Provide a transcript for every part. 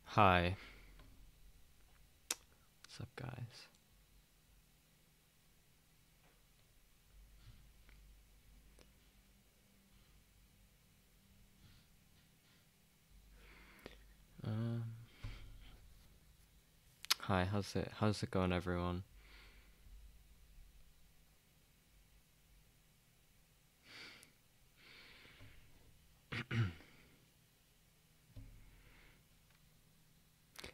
Hi. What's up, guys? Um, Hi, how's it going, everyone?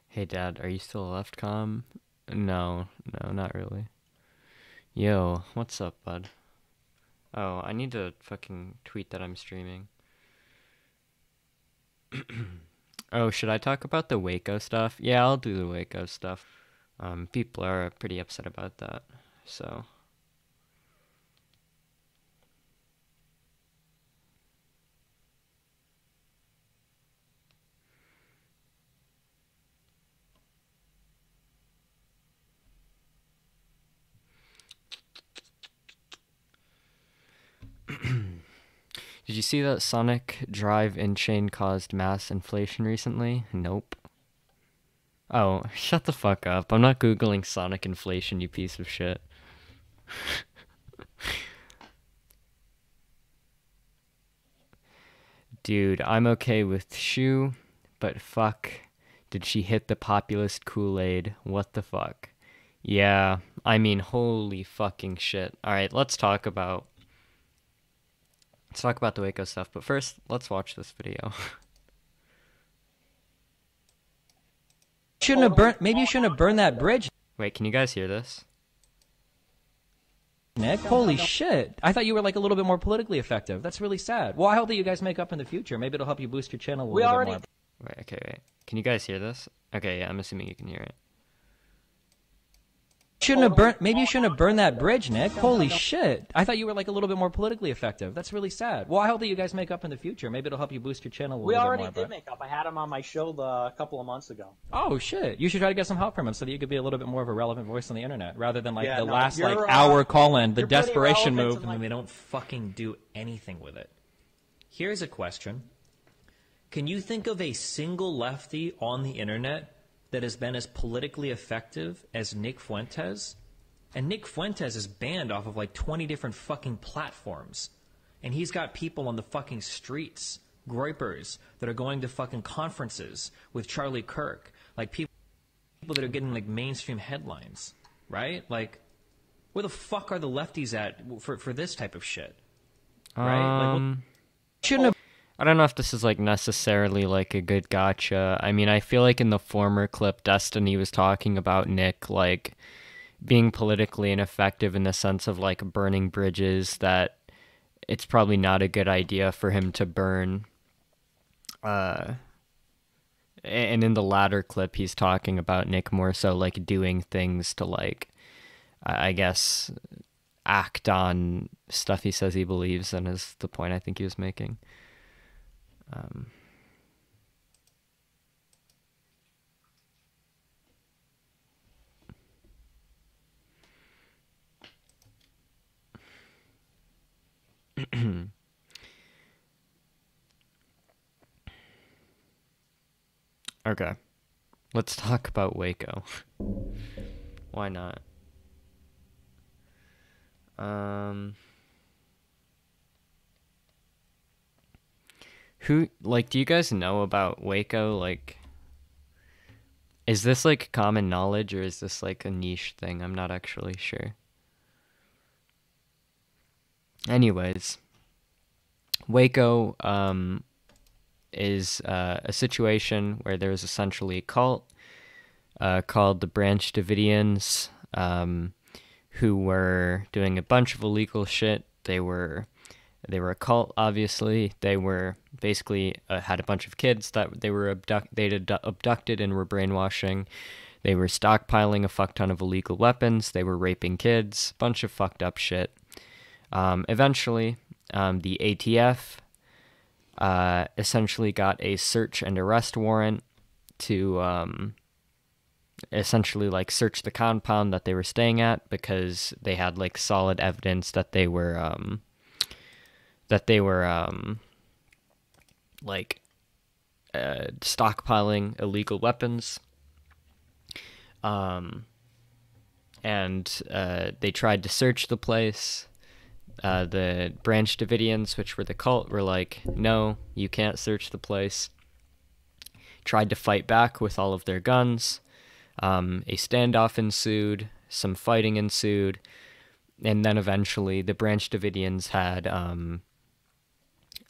Hey, Dad, are you still a left com? No, no, not really. Yo, what's up, bud? Oh, I need to fucking tweet that I'm streaming. Oh, should I talk about the Waco stuff? Yeah, I'll do the Waco stuff. People are pretty upset about that, so. Did you see that Sonic Drive in chain caused mass inflation recently? Nope. Oh, shut the fuck up. I'm not Googling Sonic inflation, you piece of shit. Dude, I'm okay with Shu, but fuck. Did she hit the populist Kool-Aid? What the fuck? Yeah, I mean, holy fucking shit. Alright, let's talk about the Waco stuff, but first, let's watch this video. Shouldn't have burnt. Maybe you shouldn't have burned that bridge, Wait, can you guys hear this? Nick. Holy shit! I thought you were like a little bit more politically effective. That's really sad. Well, I hope that you guys make up in the future. Maybe it'll help you boost your channel a little bit more. Wait, okay, wait. Can you guys hear this? Okay, yeah, I'm assuming you can hear it. Shouldn't have burnt. Maybe you shouldn't have burned that bridge, Nick. Holy shit! I thought you were like a little bit more politically effective. That's really sad. Well, I hope that you guys make up in the future. Maybe it'll help you boost your channel a little We bit more. already did make up. I had him on my show a couple of months ago. Oh shit! You should try to get some help from him so that you could be a little bit more of a relevant voice on the internet, rather than like the last like hour call-in, the you're pretty desperation relevant move, to and then they don't fucking do anything with it. Here's a question: can you think of a single lefty on the internet that has been as politically effective as Nick Fuentes? And Nick Fuentes is banned off of like 20 different fucking platforms. And he's got people on the fucking streets, groypers, that are going to fucking conferences with Charlie Kirk. Like people that are getting like mainstream headlines, right? Like, where the fuck are the lefties at for this type of shit? Right? Like, shouldn't have. I don't know if this is like necessarily like a good gotcha. I mean, I feel like in the former clip, Destiny was talking about Nick like being politically ineffective in the sense of like burning bridges, that it's probably not a good idea for him to burn. And in the latter clip, he's talking about Nick more so like doing things to like, I guess, act on stuff he says he believes in, is the point I think he was making. Okay, let's talk about Waco. Why not? Who, like, do you guys know about Waco? Like, is this like common knowledge or is this like a niche thing? I'm not actually sure. Anyways, Waco is a situation where there was essentially a cult called the Branch Davidians, who were doing a bunch of illegal shit. They were a cult, obviously. They were basically had a bunch of kids that they'd abducted and were brainwashing. They were stockpiling a fuck ton of illegal weapons. They were raping kids. Bunch of fucked up shit. Eventually, the ATF essentially got a search and arrest warrant to essentially like search the compound that they were staying at, because they had like solid evidence that they were like stockpiling illegal weapons. And they tried to search the place. The Branch Davidians, which were the cult, were like, no, you can't search the place. Tried to fight back with all of their guns. A standoff ensued, some fighting ensued, and then eventually the Branch Davidians had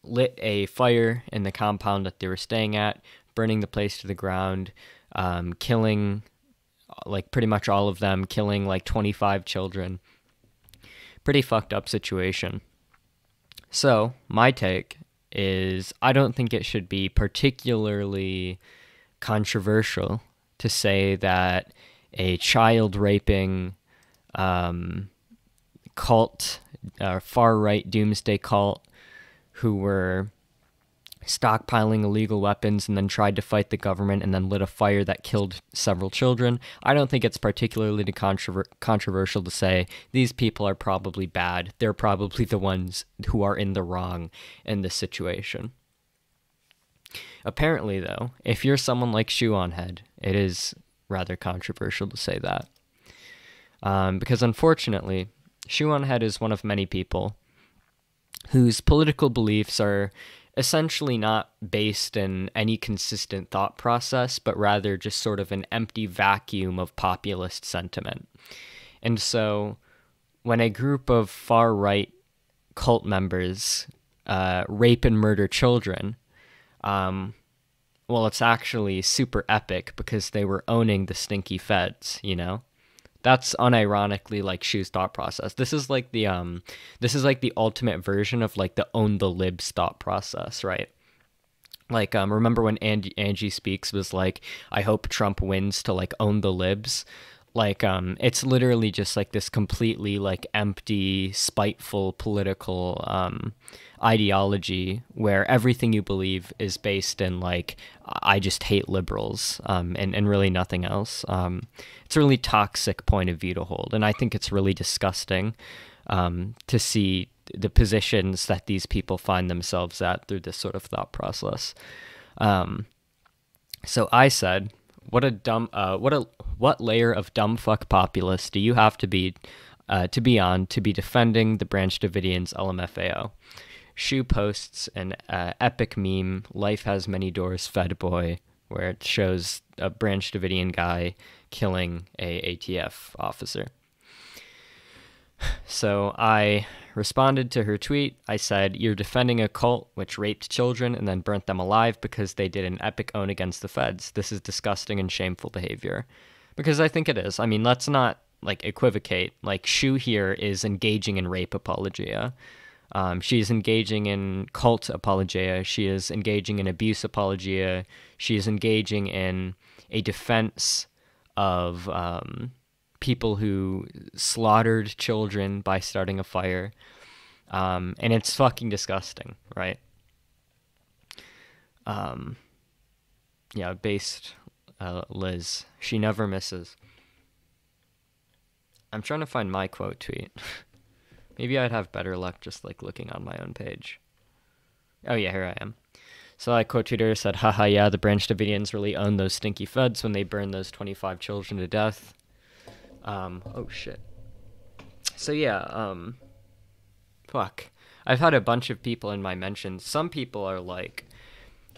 lit a fire in the compound that they were staying at, burning the place to the ground, killing like pretty much all of them, killing like 25 children. Pretty fucked up situation. So my take is I don't think it should be particularly controversial to say that a child raping cult, far right doomsday cult, who were stockpiling illegal weapons and then tried to fight the government and then lit a fire that killed several children. I don't think it's particularly controversial to say these people are probably bad. They're probably the ones who are in the wrong in this situation. Apparently, though, if you're someone like Shoe on Head, it is rather controversial to say that. Because unfortunately, Shoe on Head is one of many people whose political beliefs are essentially not based in any consistent thought process, but rather just sort of an empty vacuum of populist sentiment. And so when a group of far-right cult members rape and murder children, well, it's actually super epic because they were owning the stinky feds, you know? That's unironically like Shoe's thought process. This is like the ultimate version of like the own the libs thought process, right? Like remember when Angie Speaks was like, I hope Trump wins to like own the libs. Like it's literally just like this completely like empty, spiteful political ideology where everything you believe is based in like, I just hate liberals, and really nothing else. It's a really toxic point of view to hold, and I think it's really disgusting to see the positions that these people find themselves at through this sort of thought process. So I said, what layer of dumb fuck populace do you have to be on to be defending the Branch Davidians LMFAO? Shoe posts an epic meme, Life Has Many Doors Fed Boy, where it shows a Branch Davidian guy killing a ATF officer. So I responded to her tweet. I said, you're defending a cult which raped children and then burnt them alive because they did an epic own against the feds. This is disgusting and shameful behavior. Because I think it is. I mean, let's not like equivocate. Like Shoe here is engaging in rape apologia. She is engaging in cult apologia. She is engaging in abuse apologia. She is engaging in a defense of people who slaughtered children by starting a fire. And it's fucking disgusting, right? Yeah, based Liz. She never misses. I'm trying to find my quote tweet. Maybe I'd have better luck just like looking on my own page. Oh yeah, here I am. So I quote tweeter said, haha, yeah, the Branch Davidians really own those stinky feds when they burned those 25 children to death. Oh shit. So yeah, fuck. I've had a bunch of people in my mentions. Some people are like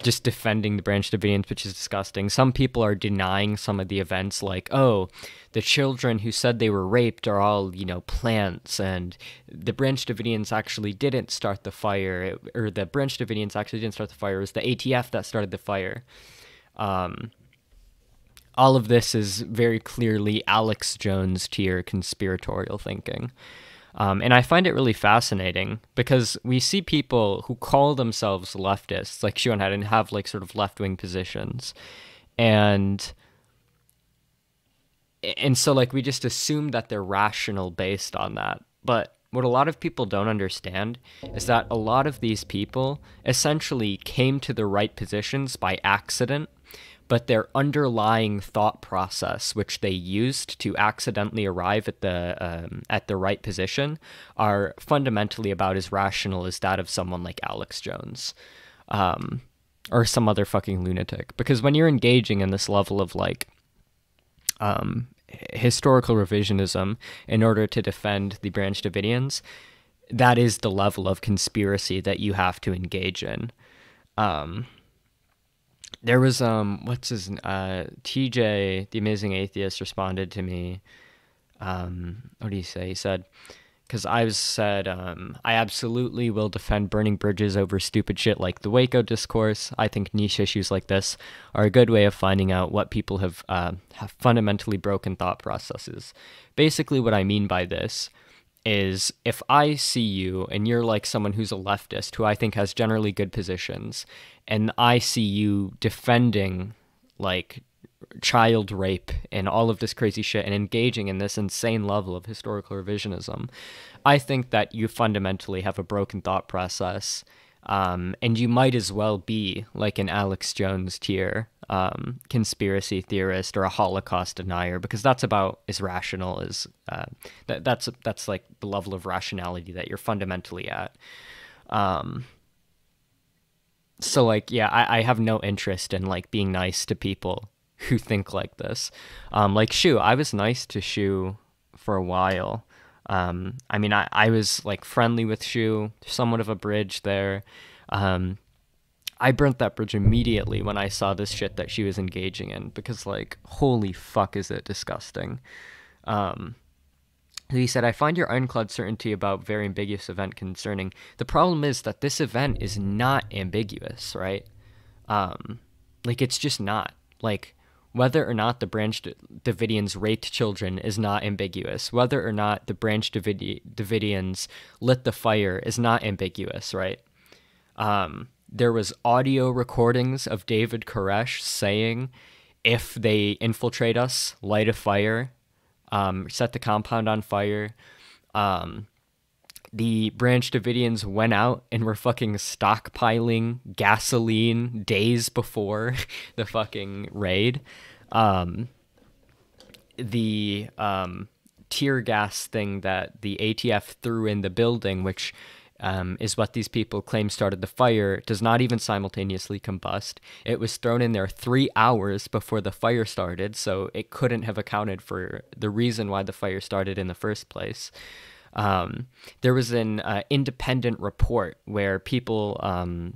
just defending the Branch Davidians, which is disgusting. Some people are denying some of the events, like, oh, the children who said they were raped are all, you know, plants, and the Branch Davidians actually didn't start the fire, or the Branch Davidians actually didn't start the fire. It was the ATF that started the fire. All of this is very clearly Alex Jones tier conspiratorial thinking. And I find it really fascinating because we see people who call themselves leftists, like Shoe on Head, and have like sort of left-wing positions. And so like we just assume that they're rational based on that. But what a lot of people don't understand is that a lot of these people essentially came to the right positions by accident, but their underlying thought process, which they used to accidentally arrive at the right position, are fundamentally about as rational as that of someone like Alex Jones, or some other fucking lunatic. Because when you're engaging in this level of like historical revisionism in order to defend the Branch Davidians, that is the level of conspiracy that you have to engage in. There was what's his TJ, the Amazing Atheist, responded to me. What do you say? He said, because I said, I absolutely will defend burning bridges over stupid shit like the Waco discourse. I think niche issues like this are a good way of finding out what people have fundamentally broken thought processes. Basically, what I mean by this is if I see you and you're like someone who's a leftist who I think has generally good positions, and I see you defending like child rape and all of this crazy shit and engaging in this insane level of historical revisionism, I think that you fundamentally have a broken thought process. And you might as well be like an Alex Jones tier conspiracy theorist or a Holocaust denier, because that's about as rational as that's like the level of rationality that you're fundamentally at. So like, yeah, I have no interest in like being nice to people who think like this. Like Shu, I was nice to Shu for a while. I mean, I was like friendly with Shu, somewhat of a bridge there. I burnt that bridge immediately when I saw this shit that she was engaging in, because like, holy fuck, is it disgusting. He said, I find your ironclad certainty about very ambiguous event concerning. The problem is that this event is not ambiguous, right? Like, it's just not. Like, whether or not the Branch Davidians raped children is not ambiguous. Whether or not the Branch Davidians lit the fire is not ambiguous, right? There was audio recordings of David Koresh saying, if they infiltrate us, light a fire, set the compound on fire. The Branch Davidians went out and were fucking stockpiling gasoline days before the fucking raid. The tear gas thing that the ATF threw in the building, which is what these people claim started the fire, does not even simultaneously combust. It was thrown in there 3 hours before the fire started, so it couldn't have accounted for the reason why the fire started in the first place. There was an independent report where people,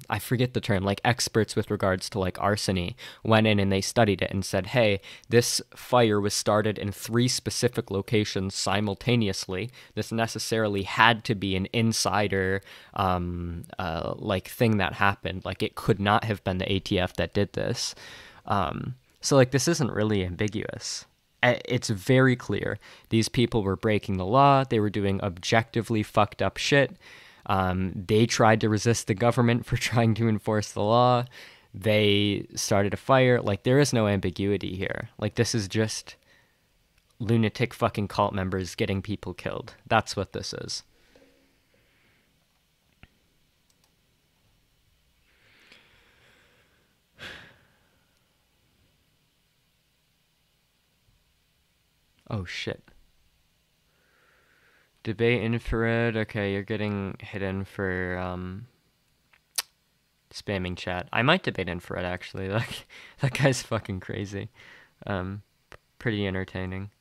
I forget the term, like experts with regards to like arsony, went in and they studied it and said, hey, this fire was started in 3 specific locations simultaneously. This necessarily had to be an insider, like thing that happened. Like it could not have been the ATF that did this. So like this isn't really ambiguous. It's very clear. These people were breaking the law. They were doing objectively fucked up shit. They tried to resist the government for trying to enforce the law. They started a fire. Like, there is no ambiguity here. Like, this is just lunatic fucking cult members getting people killed. That's what this is. Oh, shit. Debate infrared. Okay, you're getting hidden for spamming chat. I might debate infrared, actually. Like, that guy's fucking crazy. Pretty entertaining.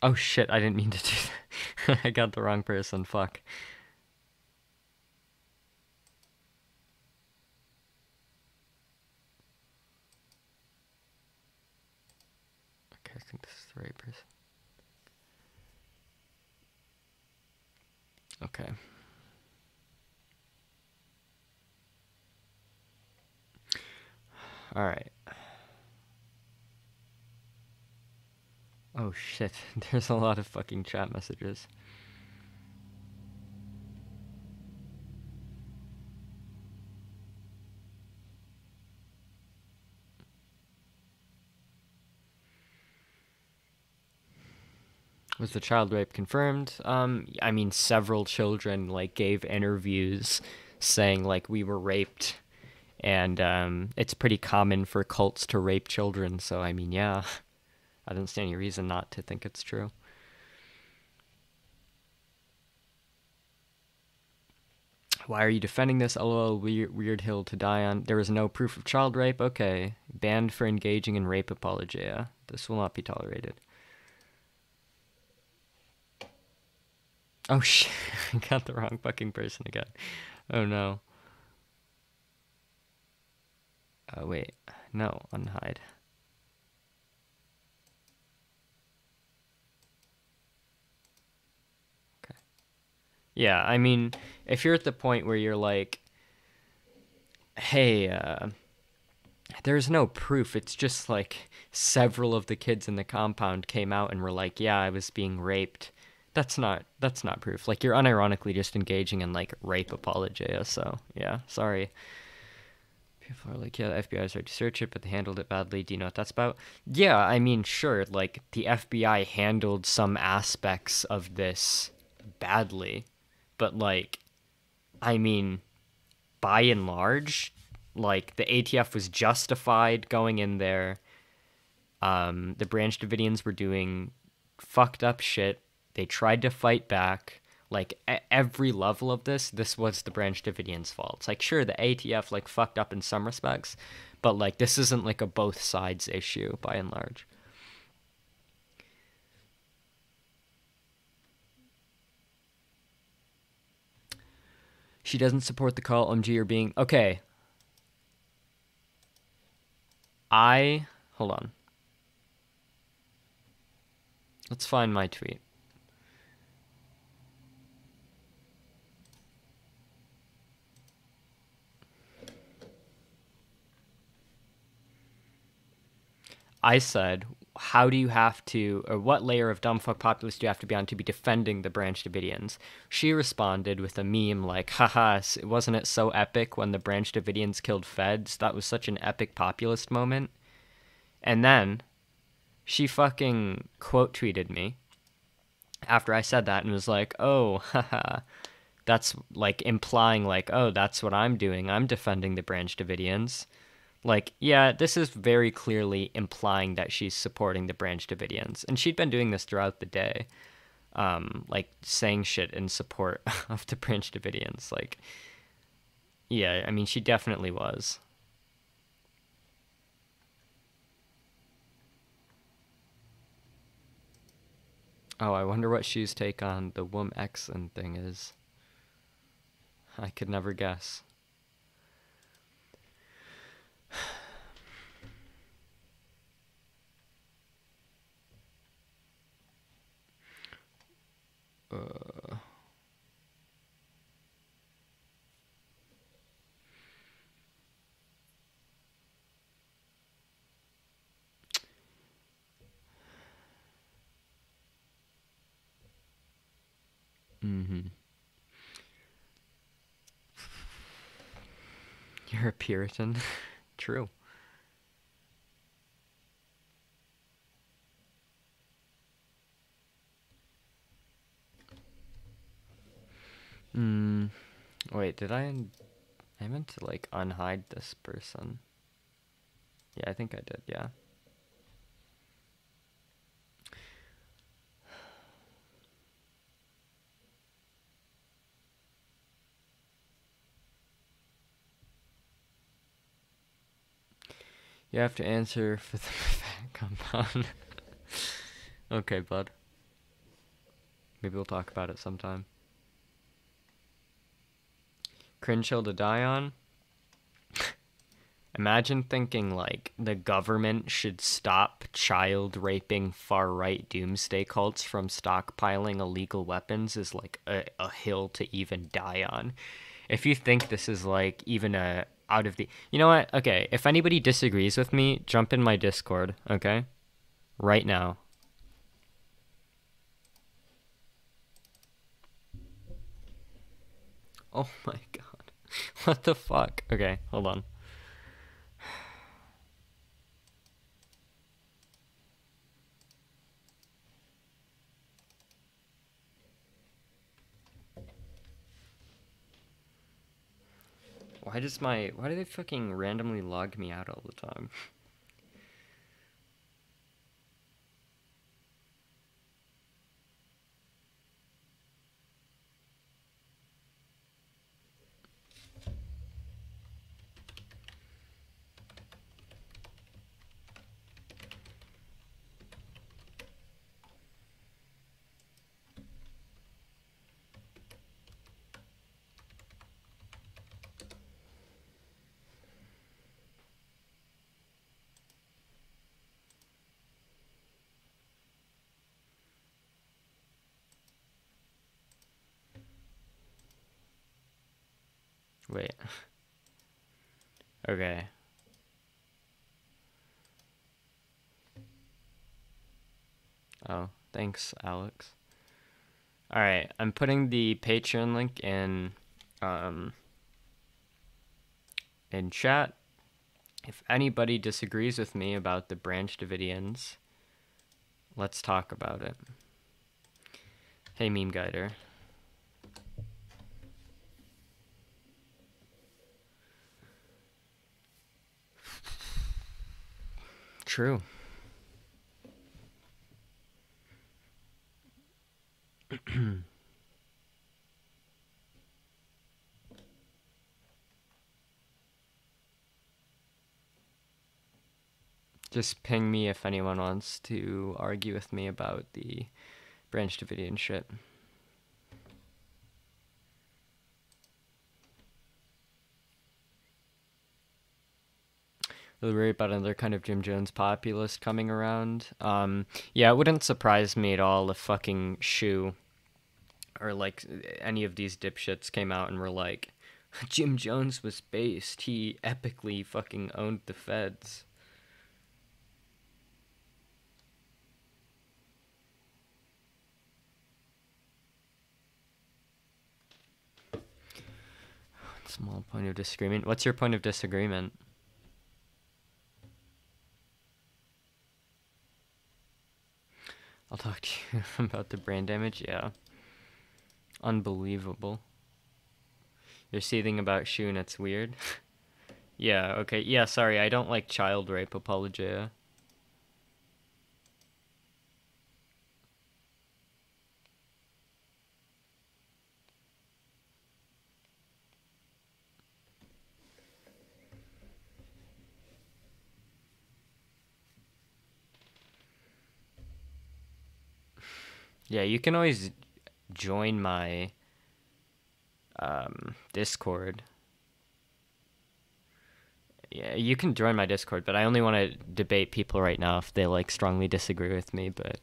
Oh, shit, I didn't mean to do that. I got the wrong person. Fuck. I think this is the right person. Okay. All right. Oh shit, there's a lot of fucking chat messages. Was the child rape confirmed? I mean, several children like gave interviews saying like we were raped, and it's pretty common for cults to rape children. So I mean, yeah, I don't see any reason not to think it's true. Why are you defending this? LOL, weird hill to die on. There is no proof of child rape. Okay, banned for engaging in rape apologia. This will not be tolerated. Oh shit, I got the wrong fucking person again. Oh no. Oh wait, no, unhide. Okay. Yeah, I mean, if you're at the point where you're like, hey, there's no proof, it's just like several of the kids in the compound came out and were like, yeah, I was being raped. That's not proof. Like, you're unironically just engaging in like rape apologia. So yeah, sorry. People are like, yeah, the FBI tried to search it, but they handled it badly. Do you know what that's about? Yeah, I mean, sure, like the FBI handled some aspects of this badly, but like, I mean, by and large, like the ATF was justified going in there. The Branch Davidians were doing fucked up shit. They tried to fight back. Like, at every level of this was the Branch Davidians' fault. It's like, sure, the ATF, like, fucked up in some respects, but, like, this isn't, like, a both sides issue, by and large. She doesn't support the call, OMG, or being... Okay. Hold on. Let's find my tweet. I said, how do you have to, or what layer of dumbfuck populace do you have to be on to be defending the Branch Davidians? She responded with a meme like, haha, wasn't it so epic when the Branch Davidians killed feds? That was such an epic populist moment. And then she fucking quote tweeted me after I said that and was like, oh, haha, that's like implying like, oh, that's what I'm doing. I'm defending the Branch Davidians. Like, yeah, this is very clearly implying that she's supporting the Branch Davidians. And she'd been doing this throughout the day, like saying shit in support of the Branch Davidians. Like, yeah, I mean, she definitely was. Oh, I wonder what Shu's take on the Wum Xen thing is. I could never guess. You're a Puritan. True. Wait, did I meant to, like, unhide this person. Yeah, I think I did, yeah. You have to answer for the fat compound. Okay, bud. Maybe we'll talk about it sometime. Cringe hill to die on? Imagine thinking, like, the government should stop child raping far-right doomsday cults from stockpiling illegal weapons is, like, a hill to even die on. If you think this is, like, even a out of the... You know what? Okay, if anybody disagrees with me, jump in my Discord, okay? Right now. Oh my god. What the fuck? Okay, hold on. Why do they fucking randomly log me out all the time? Wait. Okay. Oh, thanks, Alex. Alright, I'm putting the Patreon link in chat. If anybody disagrees with me about the Branch Davidians, let's talk about it. Hey, Meme Guider. True. Just ping me if anyone wants to argue with me about the Branch Davidian shit. Really worried about another kind of Jim Jones populist coming around. Yeah, it wouldn't surprise me at all if fucking Shu or like any of these dipshits came out and were like, Jim Jones was based. He epically fucking owned the feds. Small point of disagreement. What's your point of disagreement? I'll talk to you about the brain damage. Yeah. Unbelievable. You're seething about Shu and it's weird. Yeah, okay. Yeah, sorry. I don't like child rape apologia. Yeah, you can always join my Discord. Yeah, you can join my Discord, but I only want to debate people right now if they like strongly disagree with me, but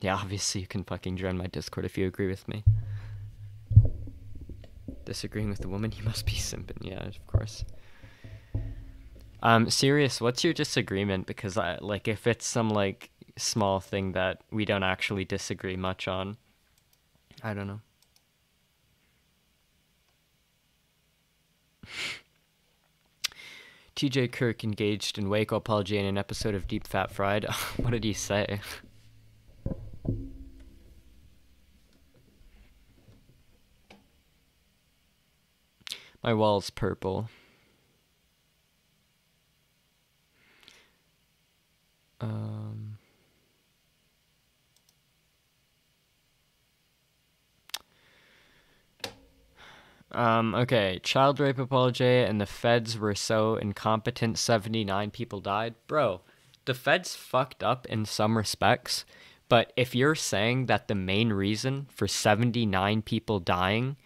yeah, obviously you can fucking join my Discord if you agree with me. Disagreeing with the woman, you must be simping. Yeah, of course. Serious, what's your disagreement? Because if it's some like small thing that we don't actually disagree much on, I don't know. TJ Kirk engaged in Waco apology in an episode of Deep Fat Fried. What did he say? My wall's purple. Okay. Child rape apology and the feds were so incompetent 79 people died. Bro, the feds fucked up in some respects, but if you're saying that the main reason for 79 people dying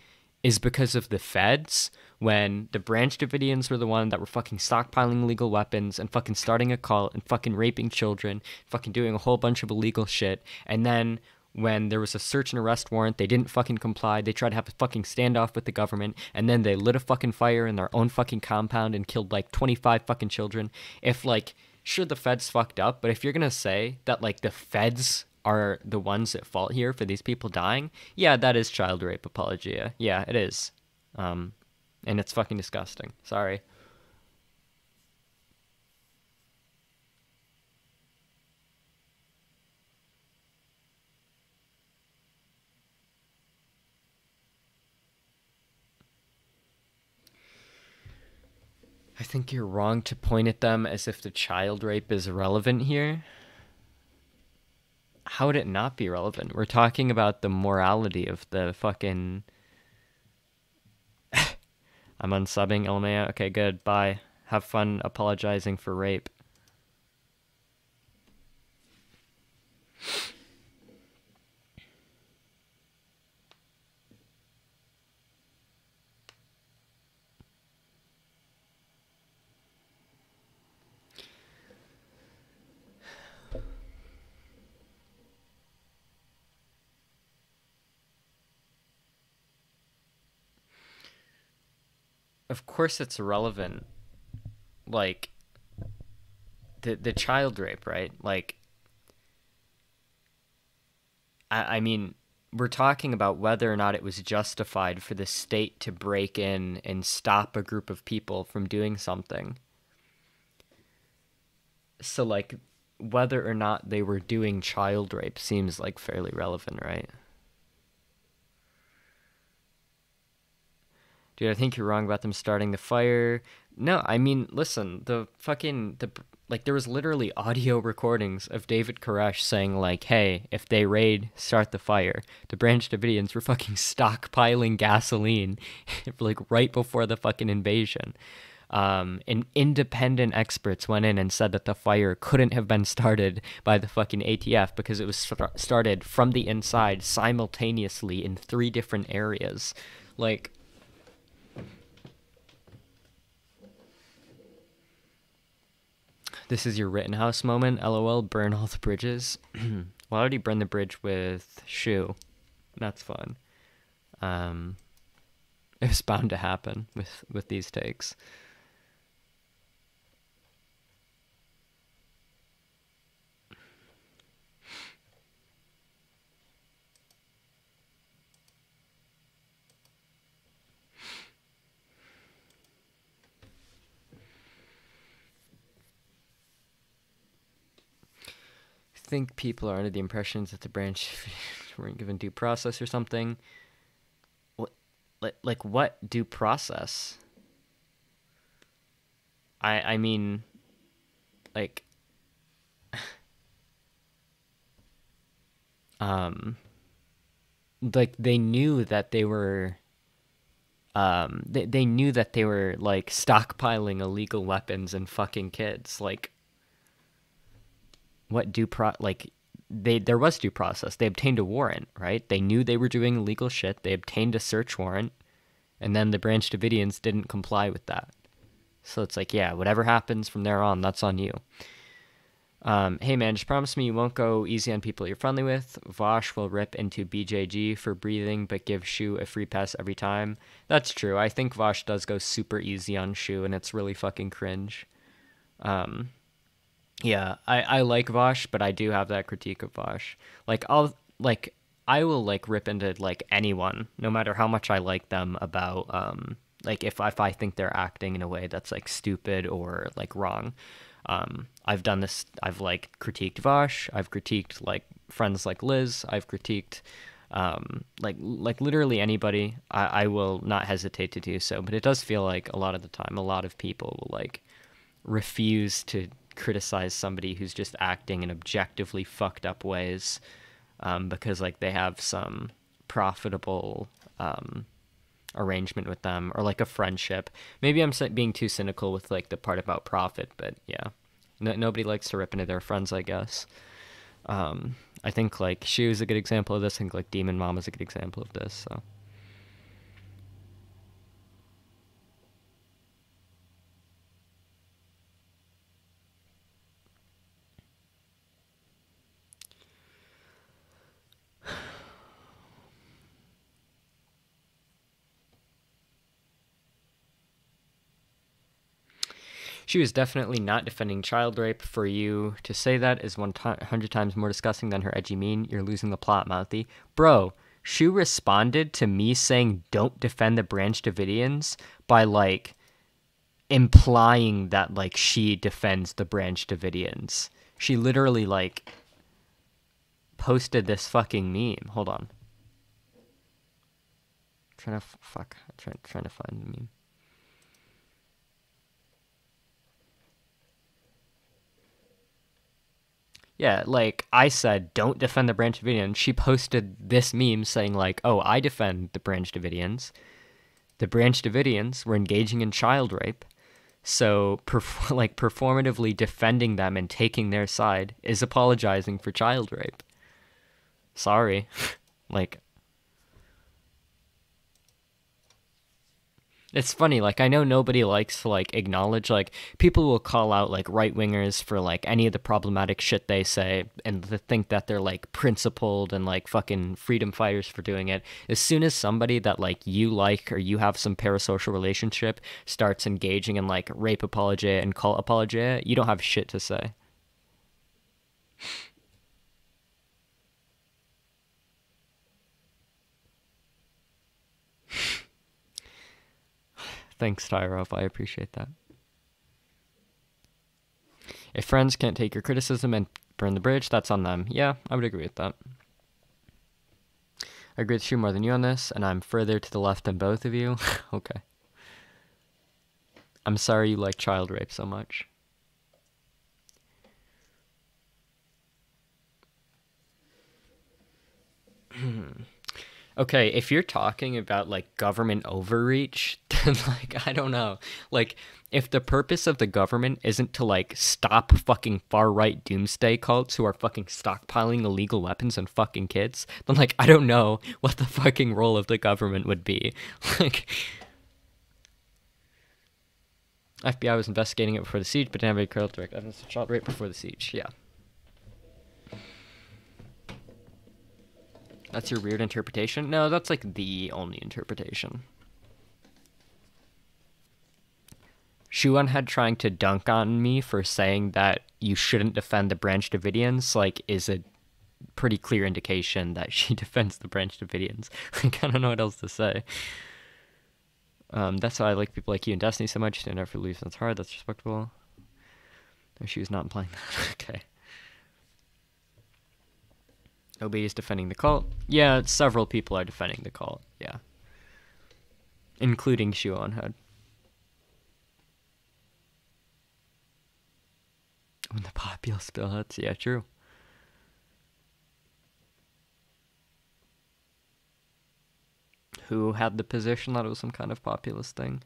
is because of the feds, when the Branch Davidians were the one that were fucking stockpiling illegal weapons and fucking starting a cult and fucking raping children, fucking doing a whole bunch of illegal shit, and then when there was a search and arrest warrant, they didn't fucking comply. They tried to have a fucking standoff with the government, and then they lit a fucking fire in their own fucking compound and killed like 25 fucking children. If like, sure, the feds fucked up, but if you're gonna say that like the feds are the ones at fault here for these people dying, yeah, that is child rape apologia. Yeah, it is. And it's fucking disgusting. Sorry. think you're wrong to point at them as if the child rape is relevant here. How would it not be relevant? We're talking about the morality of the fucking... I'm unsubbing, Elmea. Okay, good. Bye. Have fun apologizing for rape. Of course it's relevant. Like, the child rape, right? Like, I mean, we're talking about whether or not it was justified for the state to break in and stop a group of people from doing something. So, like, whether or not they were doing child rape seems, like, fairly relevant, right? Dude, I think you're wrong about them starting the fire. No, I mean, listen, there was literally audio recordings of David Koresh saying, like, hey, if they raid, start the fire. The Branch Davidians were fucking stockpiling gasoline, like, right before the fucking invasion. And independent experts went in and said that the fire couldn't have been started by the fucking ATF because it was started from the inside simultaneously in 3 different areas. Like... This is your Rittenhouse moment, LOL, burn all the bridges. Well, I already burned the bridge with Shu. That's fun. It was bound to happen with these takes. I think people are under the impressions that the branch weren't given due process or something. Like what due process? I mean, like, like they knew that they were, they knew that they were like stockpiling illegal weapons and fucking kids, like. What there was due process. They obtained a warrant, right? They knew they were doing illegal shit. They obtained a search warrant, and then the Branch Davidians didn't comply with that. So it's like, yeah, whatever happens from there on, that's on you. Hey man, just promise me you won't go easy on people you're friendly with. Vosh will rip into BJG for breathing, but give Shu a free pass every time. That's true. I think Vosh does go super easy on Shu, and it's really fucking cringe. Yeah, I like Vosh, but I do have that critique of Vosh. Like, I will, like, rip into, like, anyone, no matter how much I like them about, like, if I think they're acting in a way that's, like, stupid or, like, wrong. I've done this, I've, like, critiqued Vosh, I've critiqued, like, friends like Liz, I've critiqued, like literally anybody. I will not hesitate to do so, but it does feel like a lot of the time, a lot of people will, like, refuse to criticize somebody who's just acting in objectively fucked up ways because like they have some profitable arrangement with them or like a friendship. Maybe I'm being too cynical with like the part about profit, but yeah, nobody likes to rip into their friends, I guess. I think like Shu is a good example of this. I think like Demon Mom is a good example of this, so. She was definitely not defending child rape. For you to say that is 100 times more disgusting than her edgy meme. You're losing the plot, Mouthy. Bro, Shu responded to me saying don't defend the Branch Davidians by, like, implying that, like, she defends the Branch Davidians. She literally, like, posted this fucking meme. Hold on. Trying to find the meme. Yeah, like I said, don't defend the Branch Davidians. She posted this meme saying like, "Oh, I defend the Branch Davidians. The Branch Davidians were engaging in child rape, so like performatively defending them and taking their side is apologizing for child rape. Sorry, like." It's funny, like I know nobody likes to like acknowledge like people will call out like right wingers for like any of the problematic shit they say and to think that they're like principled and like fucking freedom fighters for doing it. As soon as somebody that like you like or you have some parasocial relationship starts engaging in like rape apologia and cult apologia, you don't have shit to say. Thanks, Tyrop. I appreciate that. If friends can't take your criticism and burn the bridge, that's on them. Yeah, I would agree with that. I agree with you more than you on this, and I'm further to the left than both of you. Okay. I'm sorry you like child rape so much. Okay, if you're talking about like government overreach, then like I don't know. Like if the purpose of the government isn't to like stop fucking far-right doomsday cults who are fucking stockpiling illegal weapons and fucking kids, then like I don't know what the fucking role of the government would be. Like FBI was investigating it before the siege, but didn't have any credible direct evidence of child rape before the siege. Yeah. That's your weird interpretation? No, that's like the only interpretation. Shuan had trying to dunk on me for saying that you shouldn't defend the Branch Davidians, like, is a pretty clear indication that she defends the Branch Davidians. Like, I don't know what else to say. That's why I like people like you and Destiny so much. Stand up for beliefs, that's hard, that's respectable. No, she was not implying that. Okay. Obey is defending the cult. Yeah, several people are defending the cult. Yeah. Including Shuon Head. When the populace spill hits. Yeah, true. Who had the position that it was some kind of populist thing?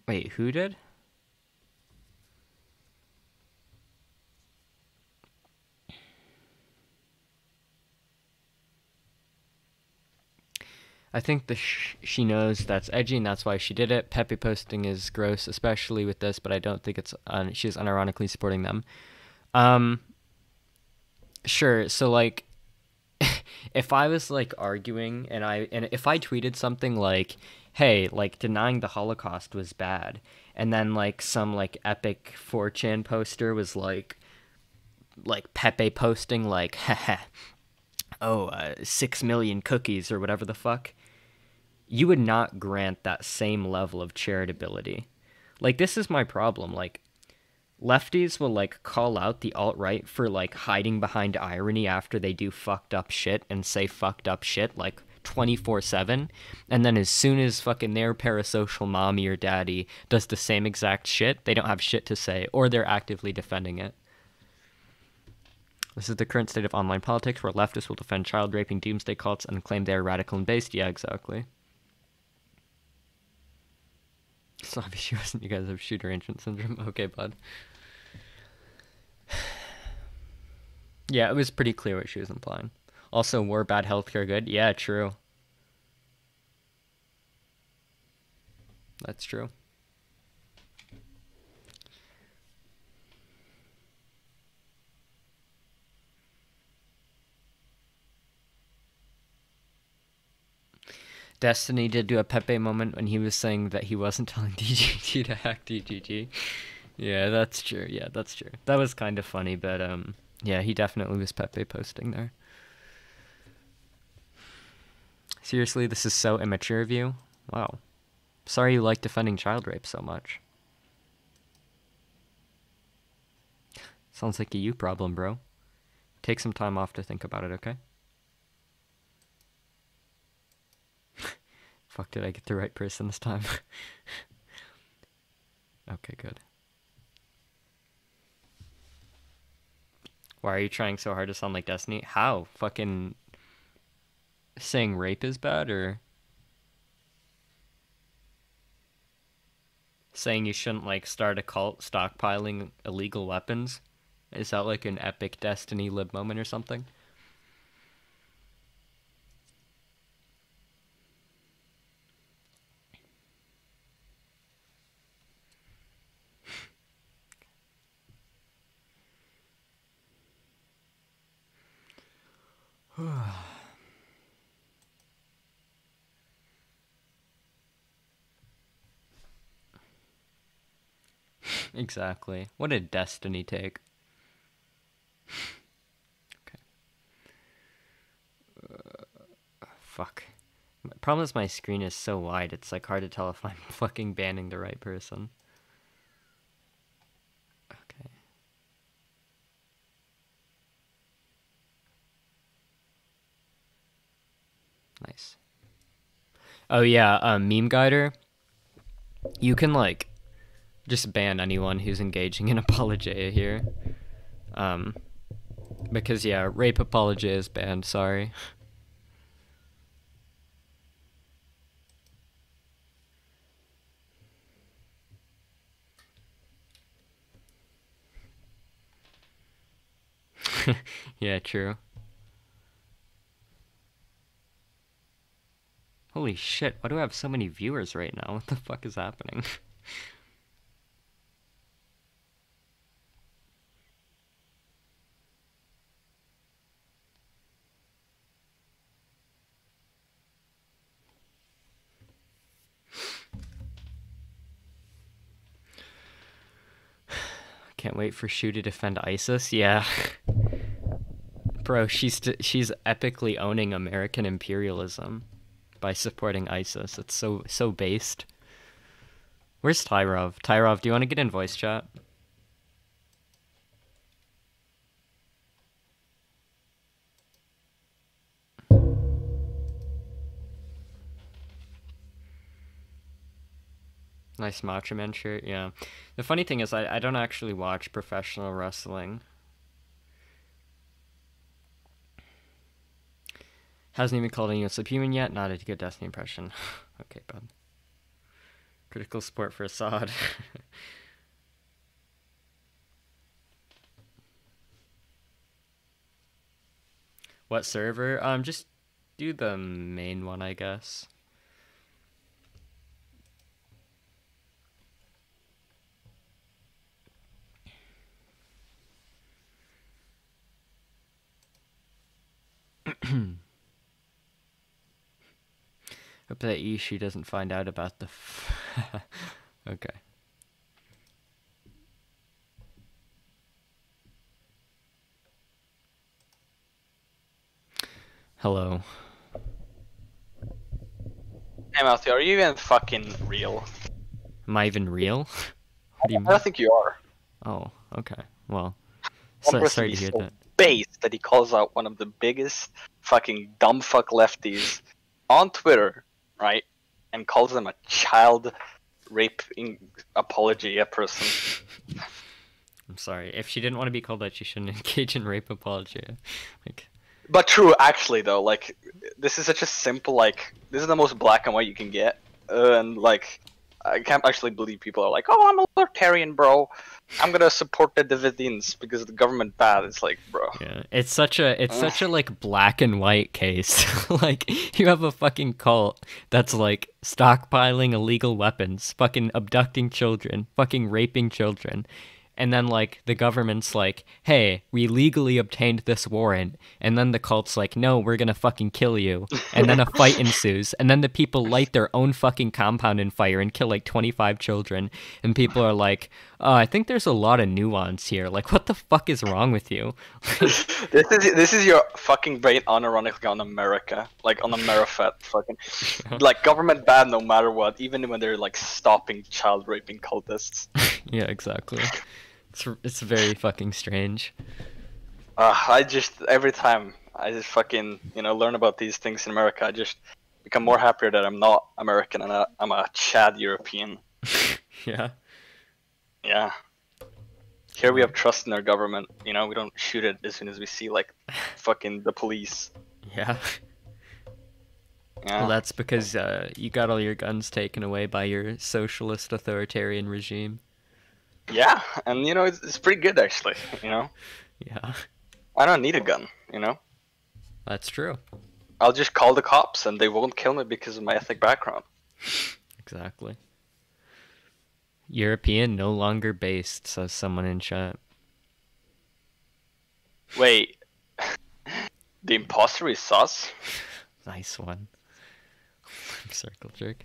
Wait, who did? I think she knows that's edgy and that's why she did it. Pepe posting is gross, especially with this, but I don't think it's she's unironically supporting them. Sure. So like, if I was like arguing and if I tweeted something like, "Hey, like denying the Holocaust was bad," and then like some like epic 4chan poster was like Pepe posting like, "Haha, oh, 6 million cookies," or whatever the fuck, you would not grant that same level of charitability. Like, this is my problem. Like, lefties will, like, call out the alt-right for, like, hiding behind irony after they do fucked up shit and say fucked up shit, like, 24/7. And then as soon as fucking their parasocial mommy or daddy does the same exact shit, they don't have shit to say, or they're actively defending it. This is the current state of online politics, where leftists will defend child-raping doomsday cults and claim they are radical and based. Yeah, exactly. So obviously you guys have shooter agent syndrome. Okay, bud. Yeah, it was pretty clear what she was implying. Also, war bad, healthcare good. Yeah, true. That's true. Destiny did do a Pepe moment when he was saying that he wasn't telling DGG to hack DGG. Yeah, that's true. Yeah, that's true. That was kind of funny, but yeah, he definitely was Pepe posting there. Seriously, this is so immature of you. Wow. Sorry you like defending child rape so much. Sounds like a you problem, bro. Take some time off to think about it, okay? Fuck, did I get the right person this time? Okay, good. Why are you trying so hard to sound like Destiny? How? Fucking saying rape is bad, or saying you shouldn't like start a cult stockpiling illegal weapons? Is that like an epic Destiny lib moment or something? Exactly. What did Destiny take? Okay. Fuck. My problem is my screen is so wide, it's like hard to tell if I'm fucking banning the right person. Okay. Nice. Oh yeah, Meme Guider. You can like just ban anyone who's engaging in apologia here. Because yeah, rape apologia is banned, sorry. Yeah, true. Holy shit, why do I have so many viewers right now? What the fuck is happening? Can't wait for Shu to defend ISIS. Yeah. Bro, she's epically owning American imperialism by supporting ISIS. It's so based. Where's Tyrov? Tyrov, do you want to get in voice chat? Nice Macho Man shirt, yeah. The funny thing is, I don't actually watch professional wrestling. Hasn't even called anyone subhuman yet? Not a good Destiny impression. Okay, bud. Critical support for Assad. What server? Just do the main one, I guess. Hope that Ishii doesn't find out about the okay. Hello. Hey Matthew, are you even fucking real? Am I even real? What do you mean? I don't think you are. Oh, okay. Well, One person sorry to is hear so that. base that he calls out one of the biggest fucking dumb fuck lefties on Twitter, right? And calls them a child raping apologia person. I'm sorry. If she didn't want to be called that, she shouldn't engage in rape apologia. Like, But true, actually, though, like, this is such a simple, like, this is the most black and white you can get. And, like, I can't actually believe people are like, oh, I'm a libertarian, bro. I'm gonna support the Davidians because the government bad. It's like, bro. yeah, it's such a like black and white case. Like, you have a fucking cult that's like stockpiling illegal weapons, fucking abducting children, fucking raping children. And then, like, the government's like, hey, we legally obtained this warrant. And then the cult's like, no, we're gonna fucking kill you. And then a fight ensues. And then the people light their own fucking compound in fire and kill, like, 25 children. And people are like, oh, I think there's a lot of nuance here. Like, what the fuck is wrong with you? This is your fucking brain unironically on America. Like, on Amerifet, fucking. Like, government bad no matter what, even when they're, like, stopping child raping cultists. Yeah, exactly. It's very fucking strange. I just, every time I just fucking, learn about these things in America, I just become more happier that I'm not American and I'm a Chad European. Yeah. Yeah. Here we have trust in our government. You know, we don't shoot it as soon as we see like fucking the police. Yeah. Yeah. Well, that's because you got all your guns taken away by your socialist authoritarian regime. Yeah, and you know it's pretty good actually. You know, Yeah, I don't need a gun. You know, that's true. I'll just call the cops and they won't kill me because of my ethnic background. Exactly. European no longer based, says someone in chat. Wait, the imposter is sus? Nice one. Circle jerk.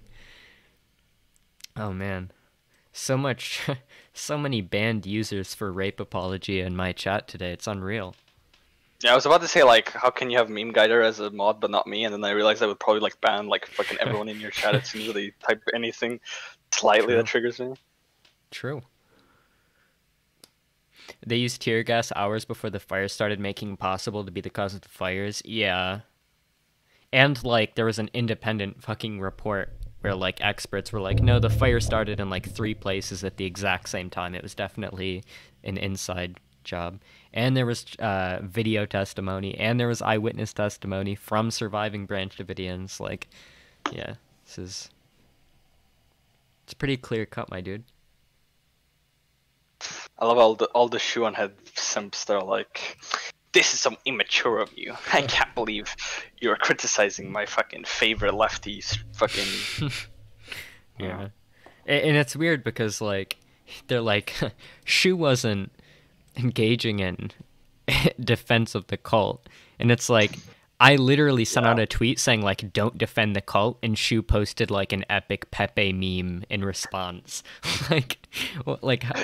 Oh man. So many banned users for rape apology in my chat today. It's unreal. Yeah, I was about to say like, how can you have Meme Guider as a mod but not me? And then I realized I would probably like ban like fucking everyone in your chat as soon as they type anything slightly True. that triggers me. True. They used tear gas hours before the fire started, making it possible to be the cause of the fires. Yeah. And like there was an independent fucking report where like experts were like, no, the fire started in like 3 places at the exact same time. It was definitely an inside job. And there was video testimony, and there was eyewitness testimony from surviving Branch Davidians. Like, yeah, it's pretty clear cut, my dude. I love all the Shuan head simps. They're like, this is so immature of you. I can't believe you're criticizing my fucking favorite lefties. Fucking Yeah. And it's weird because like they're like Shu wasn't engaging in defense of the cult, and it's like I literally sent out a tweet saying like don't defend the cult, and Shu posted like an epic Pepe meme in response. like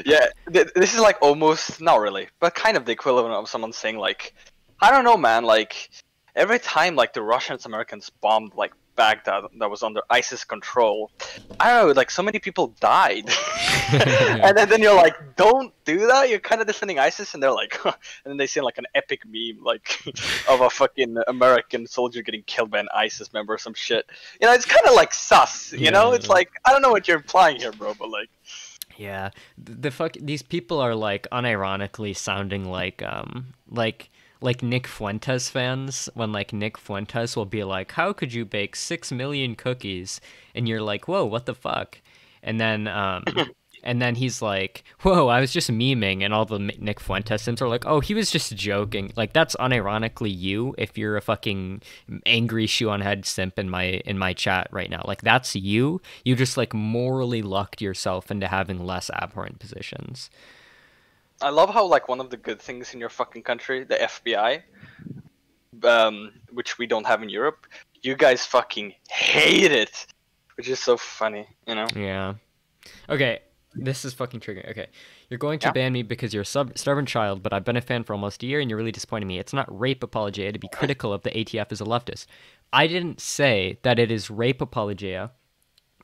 yeah. This is like almost not really, but kind of the equivalent of someone saying like, I don't know, man. Like every time like the Russians Americans bombed like Baghdad that was under ISIS control, I don't know, like so many people died. And then you're like, don't do that, you're kind of defending ISIS, and they're like and then they send like an epic meme like of a fucking American soldier getting killed by an ISIS member or some shit. You know, it's kind of like sus, you know? It's like, I don't know what you're implying here, bro, but like yeah, these people are like unironically sounding like Nick Fuentes fans, when like Nick Fuentes will be like, how could you bake 6 million cookies? And you're like, whoa, what the fuck? And then and then he's like, whoa, I was just memeing, and all the Nick Fuentes sims are like, oh, he was just joking. Like that's unironically you if you're a fucking angry shoe on head simp in my chat right now. Like that's you. You just like morally lucked yourself into having less abhorrent positions. I love how like one of the good things in your fucking country, the FBI, which we don't have in Europe, you guys fucking hate it, which is so funny, you know? Yeah. Okay, this is fucking triggering. Okay, you're going to ban me because you're a stubborn child, but I've been a fan for almost a year and you're really disappointing me. It's not rape apologia to be critical of the ATF as a leftist. I didn't say that it is rape apologia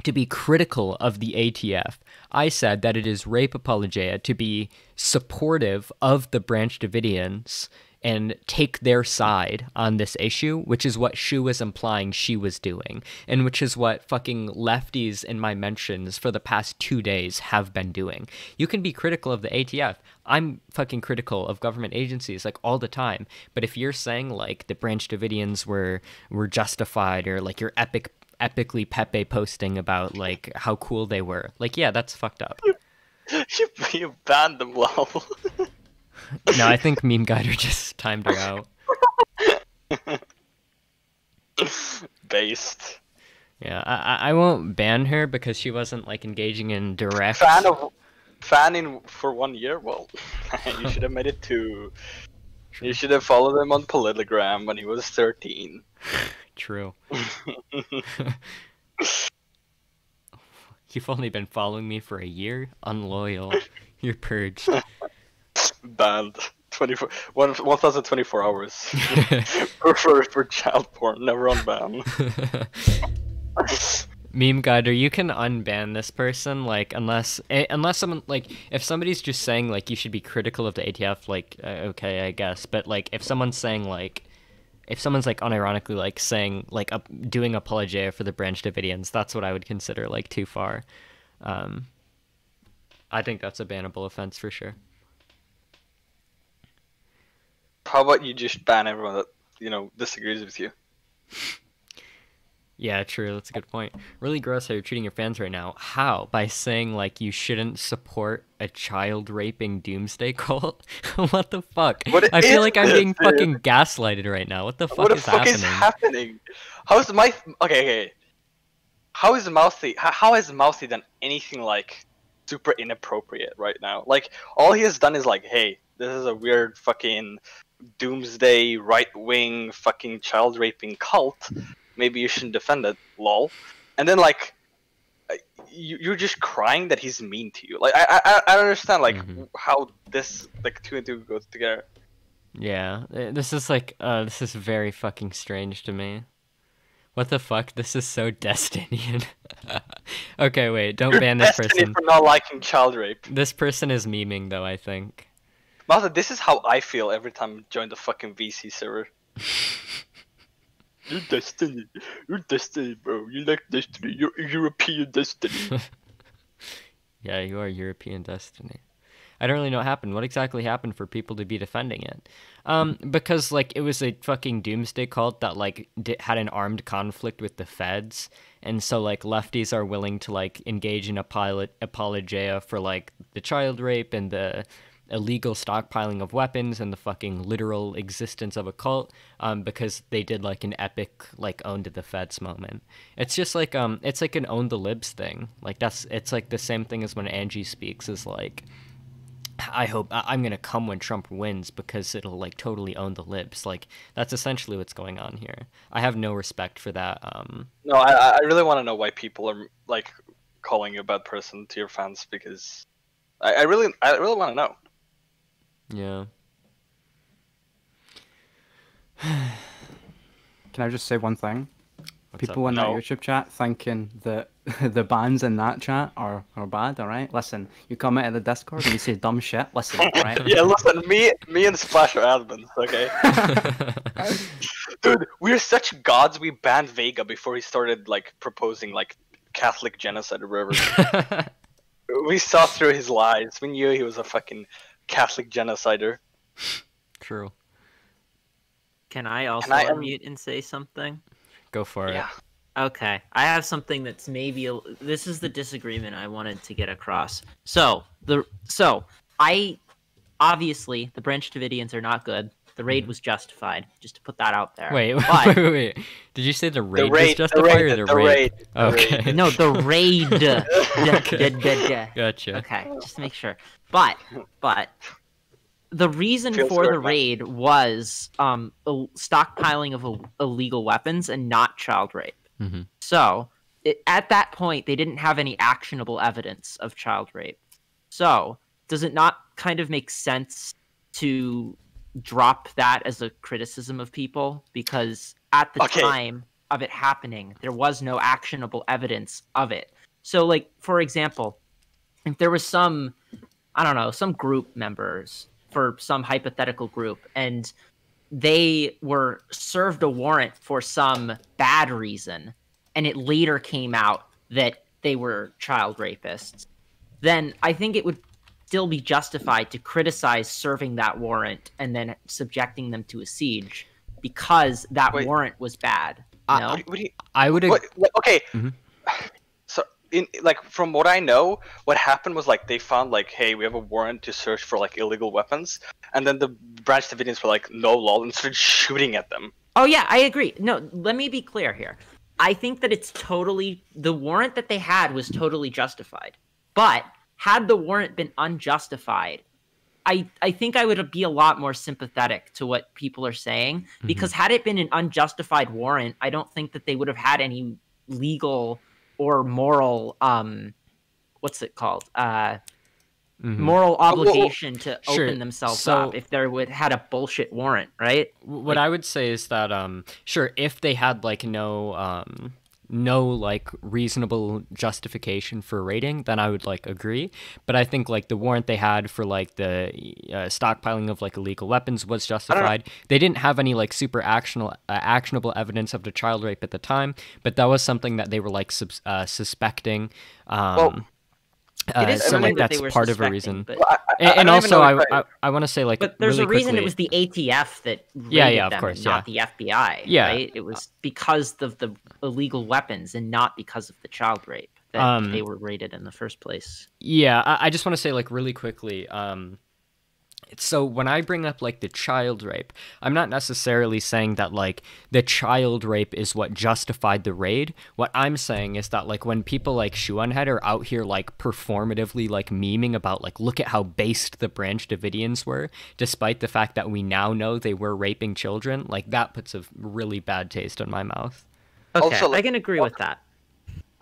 to be critical of the ATF. I said that it is rape apologia to be supportive of the Branch Davidians and take their side on this issue, which is what Shu was implying she was doing, and which is what fucking lefties in my mentions for the past 2 days have been doing. You can be critical of the ATF. I'm fucking critical of government agencies like all the time. But if you're saying like the Branch Davidians were justified, or like you're epically Pepe posting about like how cool they were, like, yeah, that's fucked up. You banned them, lol. No, I think Meme Guider just timed her out. Based. Yeah, I won't ban her because she wasn't like engaging in direct Fanning for 1 year. Well, you should have made it 2. You should have followed him on Polygram when he was 13. True. You've only been following me for a year? Unloyal. You're purged. Banned. 1,024 hours. for child porn. Never on ban. Meme Guider, you can unban this person, like, unless someone, like, if somebody's just saying, like, you should be critical of the ATF, like, okay, I guess, but, like, if someone's like, unironically, like, saying, like, doing apologia for the Branch Davidians, that's what I would consider, like, too far. I think that's a bannable offense for sure. how about you just ban everyone that disagrees with you? Yeah, true. That's a good point. Really gross how you're treating your fans right now. How? By saying like you shouldn't support a child raping doomsday cult? What the fuck? What I feel is like I'm this, being dude? fucking gaslighted right now. What the fuck What the is fuck happening? is happening? How's my okay? How is Mouthy? How has Mouthy done anything like super inappropriate right now? Like all he has done is like, hey, this is a weird fucking doomsday right wing fucking child raping cult. Maybe you shouldn't defend it, lol. And then like, you're just crying that he's mean to you. Like I don't understand like how this like two and two goes together. Yeah, this is like, this is very fucking strange to me. What the fuck? This is so Destinian. Okay, wait, don't ban this Destiny person. for not liking child rape. This person is memeing though, I think. Martha, this is how I feel every time I join the fucking VC server. You're Destiny. You're Destiny, bro. You like Destiny. You're European Destiny. Yeah, you are European Destiny. I don't really know what happened. What exactly happened for people to be defending it? Because like it was a fucking doomsday cult that like had an armed conflict with the feds, and so like lefties are willing to like engage in apologia for like the child rape and the illegal stockpiling of weapons and the fucking literal existence of a cult, because they did like an epic like own to the feds moment. It's just like it's like an own the libs thing. Like it's like the same thing as when Angie speaks is like, I hope I'm gonna come when Trump wins because it'll like totally own the libs. Like that's essentially what's going on here. I have no respect for that. No, I really want to know why people are like calling you a bad person to your fans, because I really want to know. Yeah. Can I just say one thing? What's People up? in that No. YouTube chat thinking that the bans in that chat are bad, alright? Listen, you come into the Discord and you say dumb shit, listen, alright? Yeah, listen, me and Splash are admins, okay? Dude, we're such gods. We banned Vega before he started like proposing like Catholic genocide or whatever. We saw through his lies. We knew he was a fucking Catholic genocider. True. Can I also Can I, unmute and say something? Go for it. Yeah. Okay, I have something that's maybe this is the disagreement I wanted to get across. So I obviously the Branch Davidians are not good. The raid was justified. Just to put that out there. Wait, But- wait. Did you say the raid was raid, justified or the raid? raid. Okay. No, the raid. Gotcha. Okay, just to make sure. But the reason Feels for the weird, man. raid was stockpiling of illegal weapons and not child rape. Mhm. So at that point, they didn't have any actionable evidence of child rape. So does it not kind of make sense to drop that as a criticism of people? Because at the Okay. time of it happening, there was no actionable evidence of it. So, like, for example, if there was some, I don't know, some group members for some hypothetical group, and they were served a warrant for some bad reason, and it later came out that they were child rapists, then I think it would still be justified to criticize serving that warrant and then subjecting them to a siege because that Wait. warrant was bad. No? What do you, I would. okay. Mhm. So from what I know, what happened was like they found like, hey, we have a warrant to search for like illegal weapons, and then the Branch Davidians were like, no, lol, and started shooting at them. Oh yeah, I agree. No, let me be clear here. I think that it's totally the warrant that they had was totally justified. But had the warrant been unjustified, I think I would be a lot more sympathetic to what people are saying, because had it been an unjustified warrant, I don't think that they would have had any legal or moral what's it called? Moral obligation to Sure. open themselves So- up if they had a bullshit warrant, right? What I would say is that sure, if they had like no like reasonable justification for raiding, then I would like agree. But I think like the warrant they had for like the stockpiling of like illegal weapons was justified. They didn't have any like super actionable evidence of the child rape at the time, but that was something that they were like suspecting. It is So something like that they that's were part of a suspecting, reason. but, And don't even also, know if I want to say like but there's really a reason quickly, it was the ATF that raided Yeah, of them, course, and not the FBI. Yeah. Right? It was because of the illegal weapons and not because of the child rape that they were raided in the first place. Yeah, I just want to say like really quickly. So when I bring up like the child rape, I'm not necessarily saying that like the child rape is what justified the raid. What I'm saying is that like when people like Shoeonhead are out here like performatively like memeing about like look at how based the Branch Davidians were, despite the fact that we now know they were raping children, like that puts a really bad taste in my mouth. Okay, Also, I can agree with that.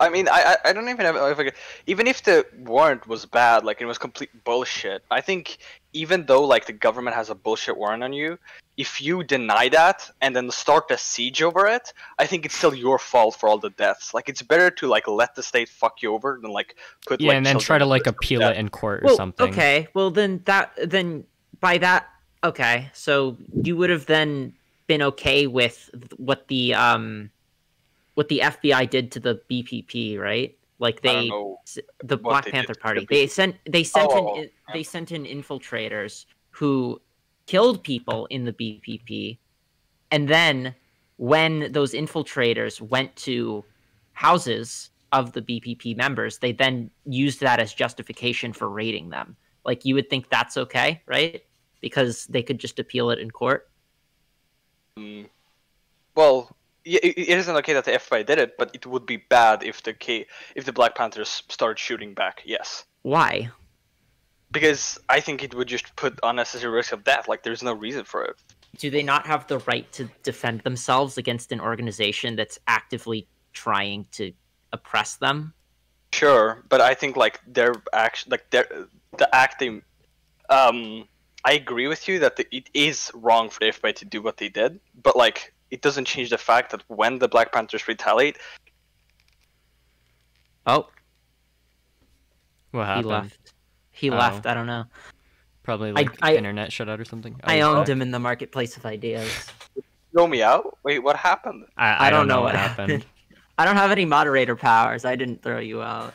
I mean, I don't even have even if the warrant was bad, like it was complete bullshit. I think even though like the government has a bullshit warrant on you, if you deny that and then start a siege over it, I think it's still your fault for all the deaths. Like it's better to like let the state fuck you over than like put Yeah, like and then try children to at like risk of appeal death. it in court or Well, something. okay. Well, then by that, okay. So you would have then been okay with what the FBI did to the BPP, right? Like I don't know the what Black they Panther did to the Party. BPP. They sent Oh, in they sent in infiltrators who killed people in the BPP, and then when those infiltrators went to houses of the BPP members, they then used that as justification for raiding them. Like you would think that's okay, right? Because they could just appeal it in court. Well, it isn't okay that the FBI did it, but it would be bad if the Black Panthers started shooting back. Yes, Why? because I think it would just put unnecessary risk of death. Like there's no reason for it. Do they not have the right to defend themselves against an organization that's actively trying to oppress them? Sure, but I think like their action, like the acting. I agree with you that it is wrong for the FBI to do what they did, but like it doesn't change the fact that when the Black Panthers retaliate, Oh, What he happened? left. He Oh. left. I don't know. Probably like I- internet shut out or something. Oh, I he's owned back. him in the marketplace of ideas. throw me out. Wait, what happened? I don't know what happened. I don't have any moderator powers. I didn't throw you out.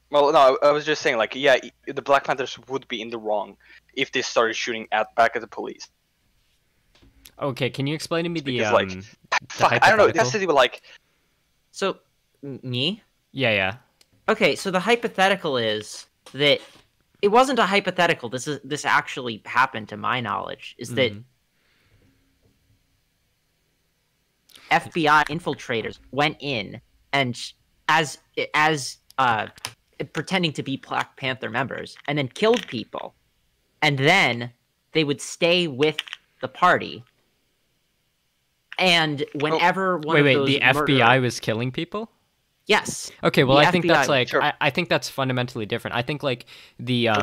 Well, no, I was just saying like yeah, the Black Panthers would be in the wrong if they started shooting back at the police. Okay, can you explain to me the Because, like, the Fuck, I don't know. hypothetical? That's city like So, me? Yeah. Okay, so the hypothetical is that it wasn't a hypothetical. This actually happened to my knowledge. Is that Mhm. FBI infiltrators went in and as pretending to be Black Panther members and then killed people, and then they would stay with the party. And whenever one of Wait, those the FBI was killing people? yes. Okay, well, The I think that's FBI like sure. I think that's fundamentally different. I think like the yeah, I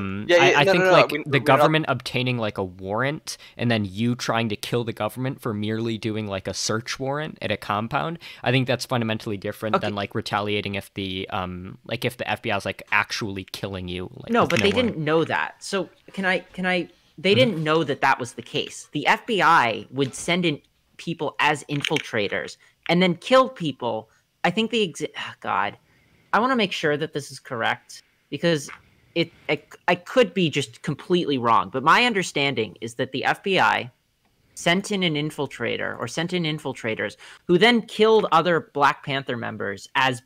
no, think no, like we're the not- government obtaining like a warrant and then you trying to kill the government for merely doing like a search warrant at a compound. I think that's fundamentally different than like retaliating if the FBI is like actually killing you. Like, No, with but they warrant. didn't know that. So can I? They didn't know that was the case. The FBI would send in people as infiltrators and then kill people. I think God, I want to make sure that this is correct because I could be just completely wrong. But my understanding is that the FBI sent in an infiltrator or sent in infiltrators who then killed other Black Panther members as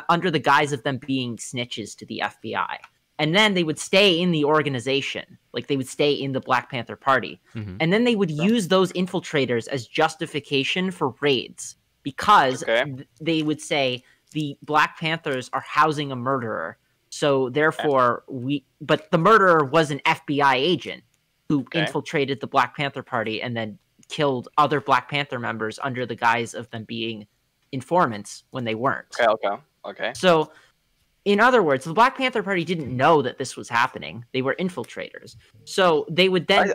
under the guise of them being snitches to the FBI. And then they would stay in the organization, like they would stay in the Black Panther Party. Mhm. And then they would use those infiltrators as justification for raids because they would say the Black Panthers are housing a murderer. So therefore but the murderer was an FBI agent who infiltrated the Black Panther Party and then killed other Black Panther members under the guise of them being informants when they weren't. Okay. So, in other words, the Black Panther Party didn't know that this was happening. They were infiltrators. So they would then...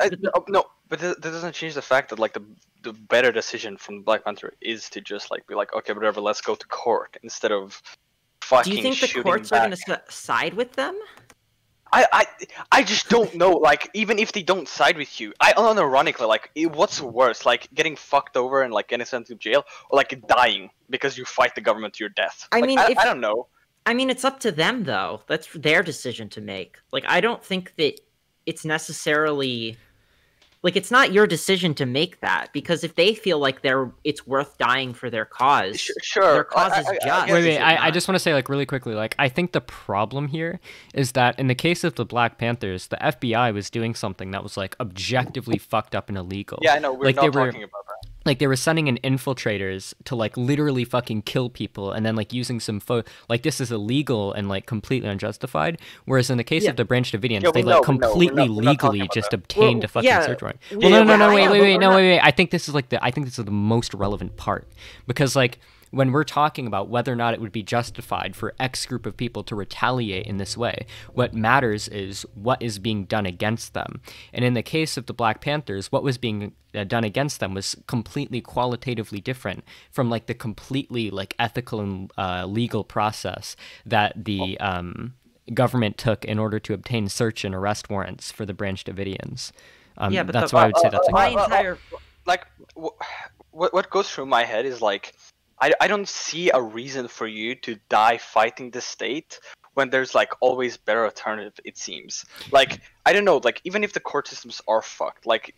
No, but that doesn't change the fact that like the better decision from Black Panther is to just like be like, okay, whatever, let's go to court instead of fucking Do you think the shooting courts back. are going to side with them? I just don't know. Like, even if they don't side with you, unironically, like, what's worse, like getting fucked over and like getting sent to jail, or like dying because you fight the government to your death? I Like, mean, I don't know. I mean, it's up to them though. That's their decision to make. Like, I don't think that it's necessarily like it's not your decision to make that, because if they feel like it's worth dying for their cause, Sure. their cause is just. Wait, I just want to say, like, really quickly, like, I think the problem here is that in the case of the Black Panthers, the FBI was doing something that was, like, objectively fucked up and illegal. Yeah, I know. We're Like, not talking about that. Like, they were sending in infiltrators to, like, literally fucking kill people, and then, like, using some like, this is illegal and, like, completely unjustified. Whereas in the case of the Branch Davidians, Yeah, they, we like, know, completely we're not talking legally about just that. obtained Well, a fucking yeah, search warrant. yeah, Well, no, I know, but we're not- wait. I think this is, like, I think this is the most relevant part. Because, like, when we're talking about whether or not it would be justified for X group of people to retaliate in this way, what matters is what is being done against them. And in the case of the Black Panthers, what was being done against them was completely qualitatively different from, like, the completely, like, ethical and legal process that the government took in order to obtain search and arrest warrants for the Branch Davidians. Yeah, but that's why I would say that's my a entire Like, what goes through my head is like, I don't see a reason for you to die fighting the state when there's like always better alternative. It seems like, I don't know, like, even if the court systems are fucked, like,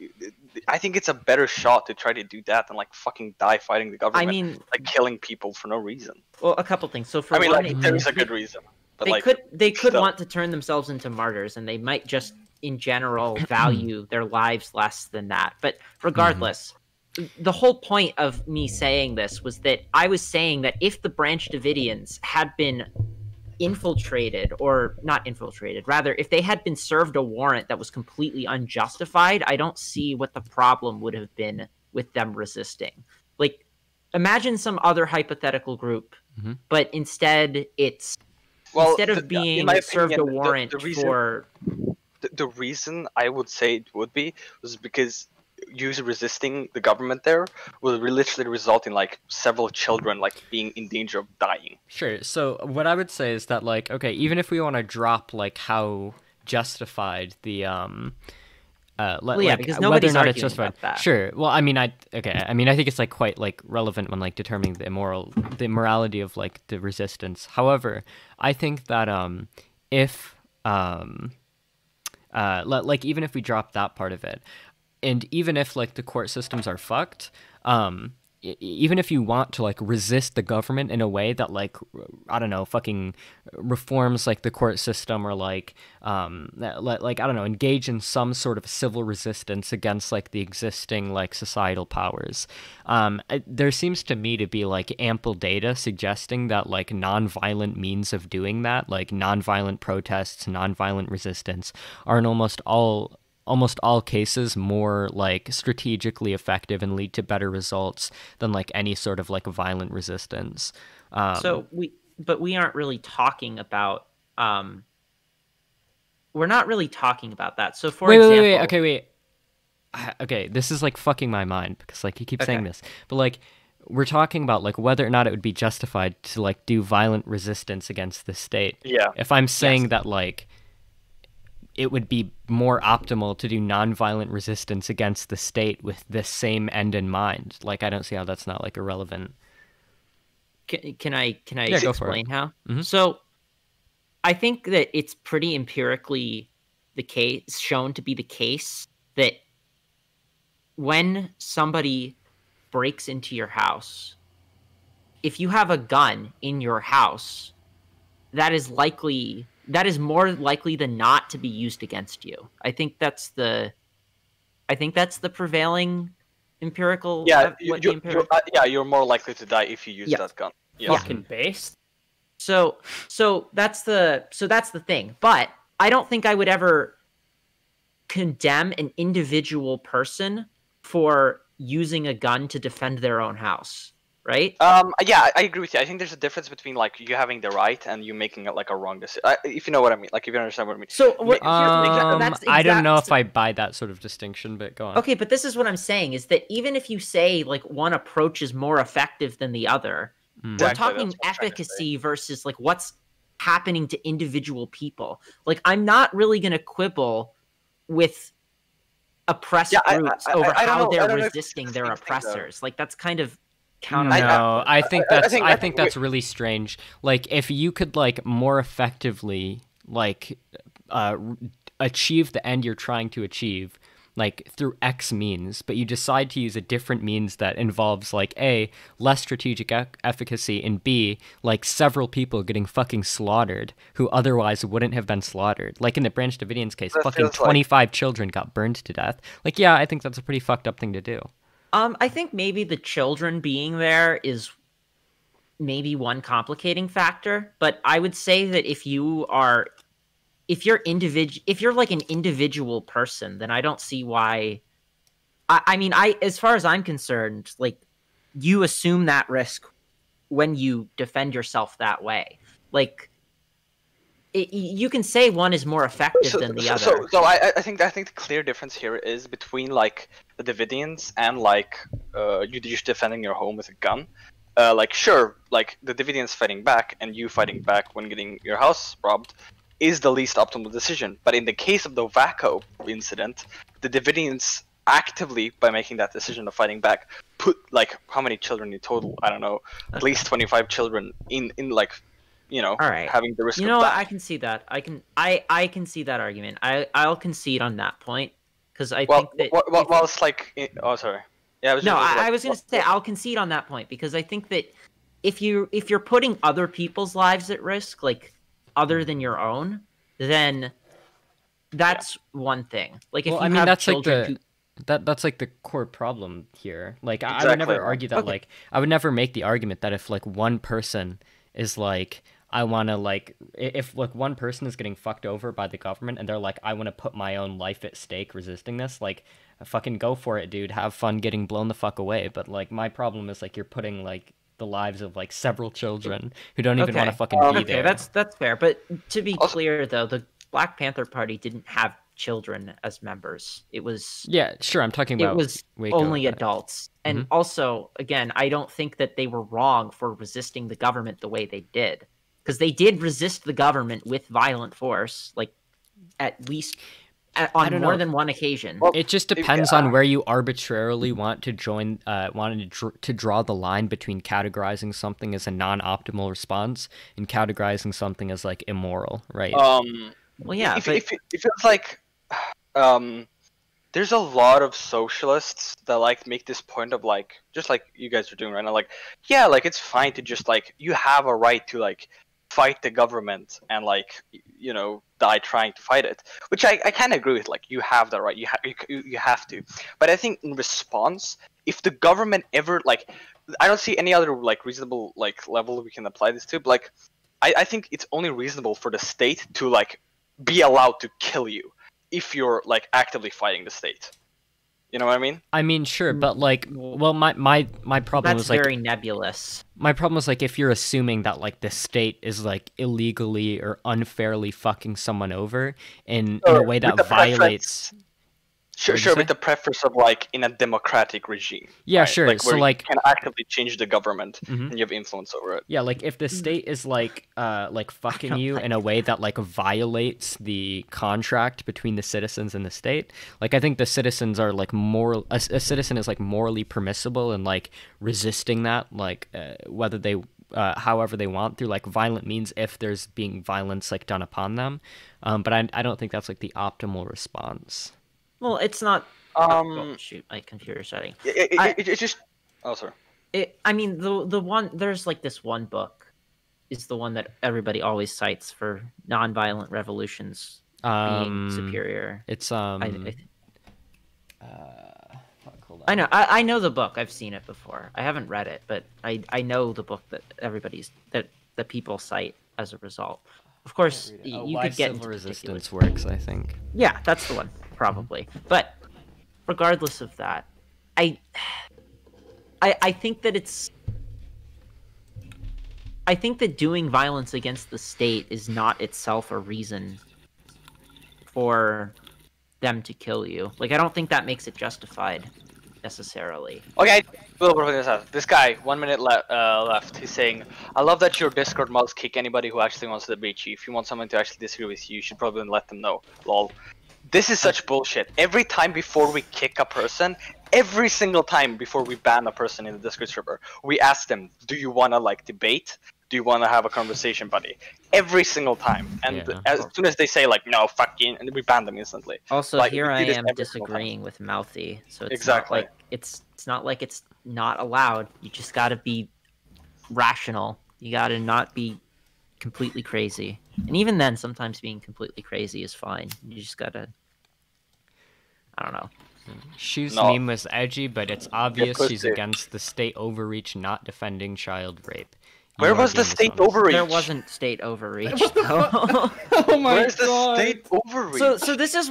I think it's a better shot to try to do that than like fucking die fighting the government. I mean, like killing people for no reason. well, a couple things. So for I mean, one, like, there is a good reason, but they like, could still. want to turn themselves into martyrs, and they might just in general value their lives less than that. But regardless, the whole point of me saying this was that I was saying that if the Branch Davidians had been infiltrated, or not infiltrated, rather, if they had been served a warrant that was completely unjustified, I don't see what the problem would have been with them resisting. Like, imagine some other hypothetical group, but instead it's instead of being in my served opinion, a warrant the reason, for the reason I would say it would be was because user resisting the government there will literally result in like several children like being in danger of dying. Sure. So what I would say is that, like, okay, even if we want to drop like how justified the Well, yeah, like because whether or nobody's not it's arguing justified. about that. Sure. Well, I mean, I think it's like quite like relevant when like determining the morality of like the resistance. However, I think that if like even if we drop that part of it, and even if like the court systems are fucked, even if you want to like resist the government in a way that like, I don't know, fucking reforms like the court system, or like I don't know, engage in some sort of civil resistance against like the existing like societal powers, there seems to me to be like ample data suggesting that like nonviolent means of doing that, like nonviolent protests, nonviolent resistance, are in almost all cases more like strategically effective and lead to better results than like any sort of like violent resistance. But we aren't really talking about we're not really talking about that. So for example, okay, this is like fucking my mind because like you keep saying this, but like we're talking about like whether or not it would be justified to like do violent resistance against the state. Yeah. If I'm saying that like it would be more optimal to do nonviolent resistance against the state with this same end in mind, like I don't see how that's not like irrelevant. Can I Yeah, go for it. explain how? Mhm. So I think that it's pretty empirically shown to be the case that when somebody breaks into your house, if you have a gun in your house, that is more likely than not to be used against you. I think that's the prevailing empirical. Yeah, you're more likely to die if you use Yeah. that gun. Yes. Fucking based. So that's the thing. But I don't think I would ever condemn an individual person for using a gun to defend their own house, right? Yeah, I agree with you. I think there's a difference between like you having the right and you making it like a wrong decision. If you know what I mean, like if you understand what I mean. So I don't know if I buy that sort of distinction, but go on. Okay, but this is what I'm saying is that even if you say like one approach is more effective than the other, we're Exactly, talking that's what I'm trying to say. efficacy versus like what's happening to individual people. Like I'm not really going to quibble with oppressed Yeah, groups over I don't how know- I they're don't know if it's resisting the their same thing, though. oppressors. Like that's kind of count. No, I think that's I think we- that's really strange. Like if you could like more effectively like achieve the end you're trying to achieve like through X means, but you decide to use a different means that involves like A, less strategic efficacy, and B, like several people getting fucking slaughtered who otherwise wouldn't have been slaughtered. Like in the Branch Davidians case, That fucking feels like- 25 children got burned to death. Like yeah, I think that's a pretty fucked up thing to do. I think maybe the children being there is maybe one complicating factor, but I would say that if you're like an individual person, then I don't see why. I mean, as far as I'm concerned, like you assume that risk when you defend yourself that way. Like you can say one is more effective than the other. So I think the clear difference here is between like the Davidians and like you just defending your home with a gun. Like sure, like the Davidians fighting back and you fighting back when getting your house robbed is the least optimal decision. But in the case of the Waco incident, the Davidians actively, by making that decision of fighting back, put like how many children in total? I don't know, at least 25 children in like, you know, All right. having the risk. You of know what? that. I can see that. I can see that argument. I'll concede on that point because I Well, think that. well, it's like oh sorry, yeah. I was going to say I'll concede on that point because I think that if you're putting other people's lives at risk, like other than your own, then that's one thing. Like if Well, you I mean have that's like children that's like the core problem here. Like I would Exactly. never argue that Okay. like I would never make the argument that if like one person is like I want to like if like one person is getting fucked over by the government and they're like I want to put my own life at stake resisting this, like fucking go for it, dude. Have fun getting blown the fuck away. But like my problem is like you're putting like the lives of like several children who don't even want to fucking be okay, there. that's fair. But to be Also- clear, though, the Black Panther Party didn't have children as members. It was Yeah, sure. I'm talking about it was Waco, only but- adults. And Mhm. also, again, I don't think that they were wrong for resisting the government the way they did. Because they did resist the government with violent force, like at least on don't more know. than one occasion. Well, It just depends on where you arbitrarily want to join, to draw the line between categorizing something as a non-optimal response and categorizing something as like immoral, right? Well, yeah, It but feels like there's a lot of socialists that like make this point of like just like you guys are doing right now, like yeah, like it's fine to just like you have a right to like fight the government and like you know die trying to fight it, which I kind of agree with. Like you have the right, you have to, but I think in response, if the government ever like, I don't see any other like reasonable like level we can apply this to, but like I think it's only reasonable for the state to like be allowed to kill you if you're like actively fighting the state. You know what I mean? I mean, sure, but like, well, my problem that's was like very nebulous. my problem was like if you're assuming that like the state is like illegally or unfairly fucking someone over in a way With that the violates. Sure, What'd you sure, say? with the preface of like in a democratic regime. Yeah, right? sure. Like, So where like, you can actively change the government Mhm. and you have influence over it. yeah, like if the state is like fucking you in a way that like violates the contract between the citizens and the state, like I think the citizens are like moral. A citizen is like morally permissible and like resisting that, like whether they. However they want through like violent means if there's being violence like done upon them, but I don't think that's like the optimal response. Well, it's not. Oh, shoot, my computer's shutting. It's just. Oh, sorry. I mean, the one there's like this one book is the one that everybody always cites for nonviolent revolutions being superior. It's Fuck, hold on. I know. I know the book. I've seen it before. I haven't read it, but I know the book that the people cite as a result. Of course, you could get into resistance particulars. works, I think. Yeah, that's the one, probably. But regardless of that, I think that I think that doing violence against the state is not itself a reason for them to kill you. Like, I don't think that makes it justified necessarily. Okay, this guy, 1 minute left. He's saying, "I love that your Discord mods kick anybody who actually wants to debate you. If you want someone to actually disagree with you, you should probably let them know." Lol. This is such bullshit. Every time before we kick a person, every single time before we ban a person in the Discord server, we ask them, "Do you want to like debate? Do you want to have a conversation, buddy?" Every single time, and Yeah. as soon as they say like "No, fucking," and we ban them instantly. Also, Like, here we I do this am every single time. disagreeing with Mouthy. So it's Exactly. not like it's not like it's not allowed. You just got to be rational. You got to not be completely crazy. And even then, sometimes being completely crazy is fine. You just got to, I don't know. Shoe's No. meme was edgy, but it's obvious she's pussy. against the state overreach, not defending child rape. Where You are was the being state dishonest. overreach? There wasn't state overreach. though. Oh my Where's the god. state overreach? So this is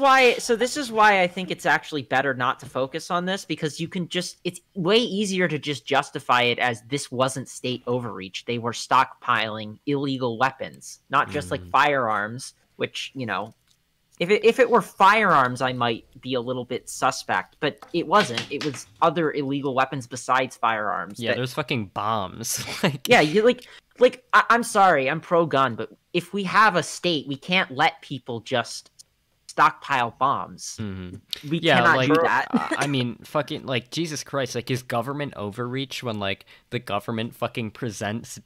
why I think it's actually better not to focus on this, because you can just, it's way easier to just justify it as this wasn't state overreach. They were stockpiling illegal weapons, not just like firearms, which, you know, if it were firearms, I might be a little bit suspect, but it wasn't. It was other illegal weapons besides firearms. Yeah, that- there's fucking bombs. Like, yeah, you I'm sorry, I'm pro gun, but if we have a state, we can't let people just stockpile bombs. mhm. We Yeah, cannot like do that. I mean, fucking like Jesus Christ, like is government overreach when like the government fucking prevents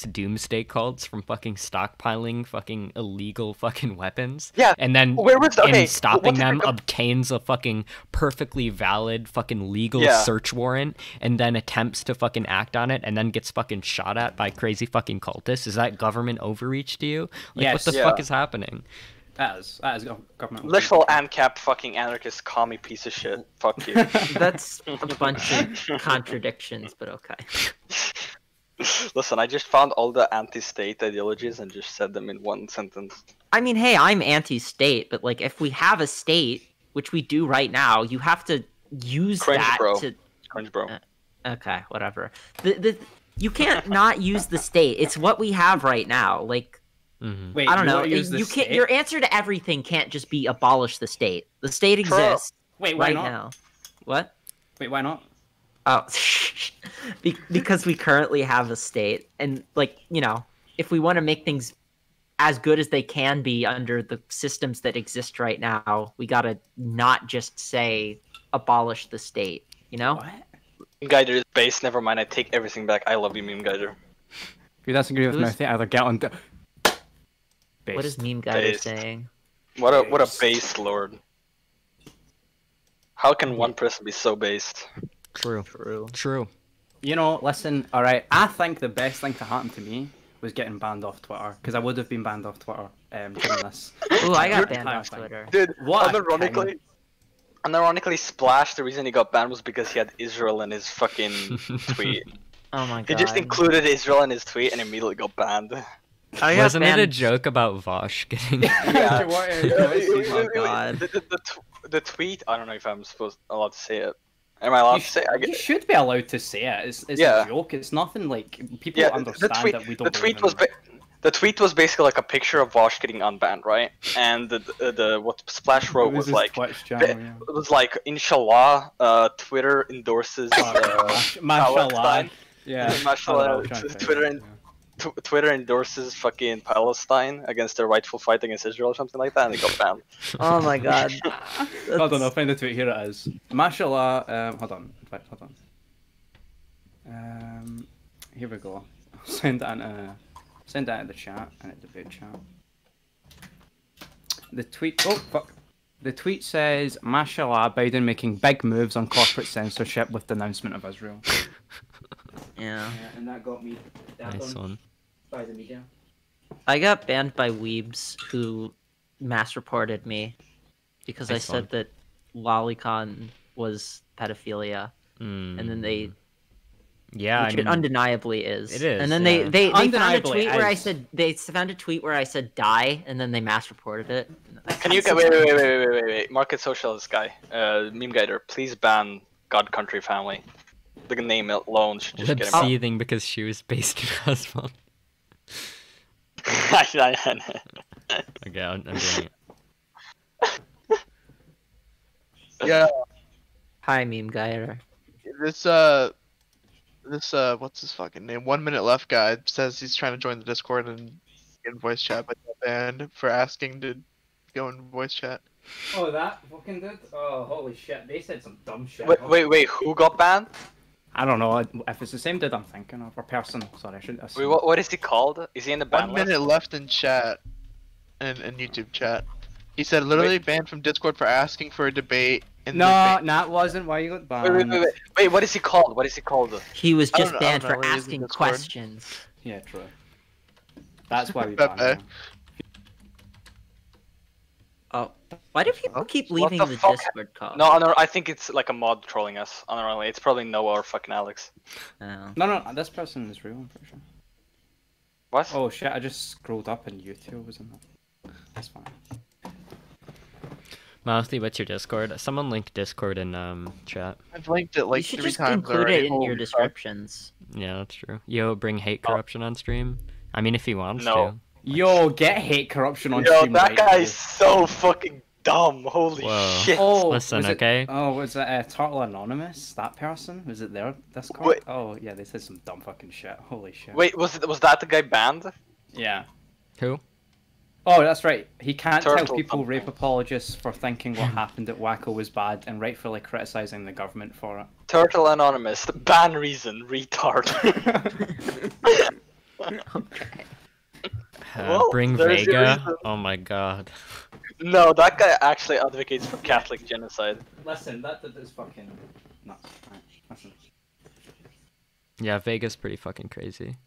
doomsday cults from fucking stockpiling fucking illegal fucking weapons? Yeah, and then where was the- okay, in stopping what's the them gov- obtains a fucking perfectly valid fucking legal Yeah. search warrant and then attempts to fucking act on it and then gets fucking shot at by crazy fucking cultists? Is that government overreach to you? Like Yes. what the Yeah. fuck is happening? That is government. Literal ANCAP fucking anarchist commie piece of shit. Fuck you. That's a bunch of contradictions, but okay. Listen, I just found all the anti-state ideologies and just said them in one sentence. I mean, hey, I'm anti-state, but like, if we have a state, which we do right now, you have to use Cringe, that bro. to. Cringe, bro. Okay, whatever. You can't not use the state. It's what we have right now. Like, Mhm. Wait, I don't you know. wanna use the You can't. state? Your answer to everything can't just be abolish the state. The state exists Wait, why right not? now. What? Wait, why not? Oh, because we currently have a state, and like, you know, if we want to make things as good as they can be under the systems that exist right now, we gotta not just say abolish the state. You know? What? Meme Guider is based. Never mind. I take everything back. I love you, Meme Guider. If you disagree with Who's- Mouthy, either get on. What is meme guy Based. saying? What a Based. base lord. How can one person be so based? True. True. True. You know, listen. All right, I think the best thing to happen to me was getting banned off Twitter, because I would have been banned off Twitter during this. Ooh, I got You're banned the off thing. Twitter. Dude, What a unironically, Splash, the reason he got banned was because he had Israel in his fucking tweet. Oh my god. He just included Israel in his tweet and immediately got banned. I got Wasn't it a banned- joke about Vosh getting? Yeah. Oh, God. The tweet, I don't know if I'm allowed to say it. Am I allowed You, to say it? I you guess. should be allowed to say it. It's Yeah. a joke. It's nothing like people Yeah, understand that we don't. the tweet believe was in it. the tweet was basically like a picture of Vosh getting unbanned, right? And the what Splash wrote was his like, Twitch channel, yeah. it was like, Inshallah, Twitter endorses Mashallah. Palestine. Yeah. Mashallah, Twitter. Twitter endorses fucking Palestine against their rightful fight against Israel or something like that, and they got banned. Oh my god. Hold on, I'll find the tweet. Here it is. Mashallah. Hold on. In fact, hold on. Here we go. Send that in the chat and at the vid chat. The tweet. Oh fuck. The tweet says, "Mashallah, Biden making big moves on corporate censorship with denouncement of Israel." Yeah. And that got me. Nice one. By the media. I got banned by Weebs who mass reported me because I Nice said one. that Lolicon was pedophilia, Mm. and then they, Yeah, which I mean, it undeniably is. it is, And then yeah. they found a Undeniably tweet where I is. said die, and then they mass reported it. Can you wait, Market Socialist guy, Meme Guider, please ban God Country Family. The name alone should just lip get him out. seething because she was based in Oswald. Okay, I'm doing it. Yeah, Hi, meme guy. this what's his fucking name? 1 minute left guy says he's trying to join the Discord and in voice chat, but got banned for asking to go in voice chat. Oh, that fucking dude? Oh, holy shit! They said some dumb shit. Wait, who got banned? I don't know if it's the same dude I'm thinking of, or person. Sorry, I shouldn't Wait, assume. what is he called? Is he in the ban 1 list? minute left in chat, in YouTube chat. He said literally banned from Discord for asking for a debate. In No, that wasn't why you got banned. Wait, what is he called? What is he called? He was I just don't know, banned for where he is in asking Discord. questions. Yeah, true. That's why we Pepe. banned him. Oh, why do people keep What leaving the the fuck? Discord call? No, I think it's like a mod trolling us. Unironically, it's probably Noah or fucking Alex. Oh. No, this person is real, I'm pretty sure. What? Oh shit, I just scrolled up and YouTube was in that. That's fine. Mouthy, what's your Discord? Someone link Discord in chat. I've linked it You like should 3 just times include already. it in your Holy descriptions. Yeah, that's true. Yo, bring hate corruption on stream. I mean, if he wants No. to. Yo, get hate corruption on Yo, stream that right guy now. is so fucking dumb. Holy Whoa. shit. Oh, Listen, was it- okay? Oh, was it Turtle Anonymous? That person? Was it their Discord? Wait. Oh, yeah, they said some dumb fucking shit. Holy shit. Wait, was that the guy banned? Yeah. Who? Oh, that's right. He can't tell Turtle people something. rape apologists for thinking what happened at Wacko was bad and rightfully criticizing the government for it. Turtle Anonymous. The ban reason. Retard. Well, Bring there's your Vega. reason. Oh my god. No, that guy actually advocates for Catholic genocide. Listen, that is fucking nuts. Right, listen. Yeah, Vega's pretty fucking crazy.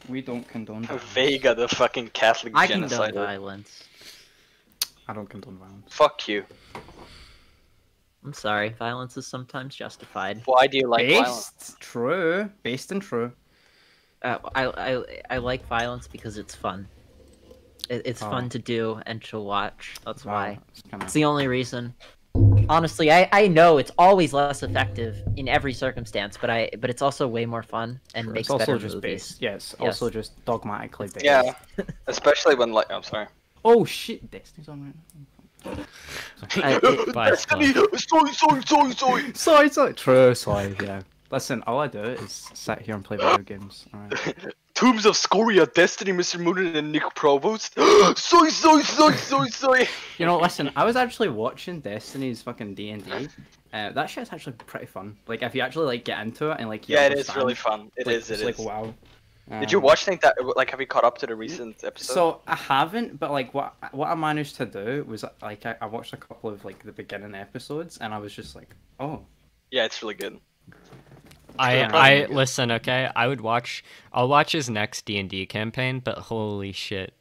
We don't condone violence. Vega, the fucking Catholic I condone genocide. violence. I don't condone violence. Fuck you. I'm sorry, violence is sometimes justified. Why do you like violence? Based, true. Based and true. I like violence because it's fun. It's fun to do and to watch. That's why. It's kinda... It's the only reason. Honestly, I know it's always less effective in every circumstance, but it's also way more fun and It's makes also better just movies. based. Yes, Yes. also just dogmatically based. Yeah, especially when like I'm sorry. Oh shit, Destiny's on right now. Bye, Sorry. True, sorry, yeah. Listen, all I do is sit here and play video games. Alright. Tombs of Scoria, Destiny, Mr. Moonin, and Nick Provost. soy. You know, listen, I was actually watching Destiny's fucking D&D. That shit's actually pretty fun. Like, if you actually like get into it and like you Yeah, it is understand, really fun. It like, is. it's It like is. wow. Did you watch think that? Like, have you caught up to the recent episode? So I haven't, but like what I managed to do was like I watched a couple of like the beginning episodes and I was just like, oh, Yeah, it's really good. I listen, okay? I'll watch his next D&D campaign, but holy shit.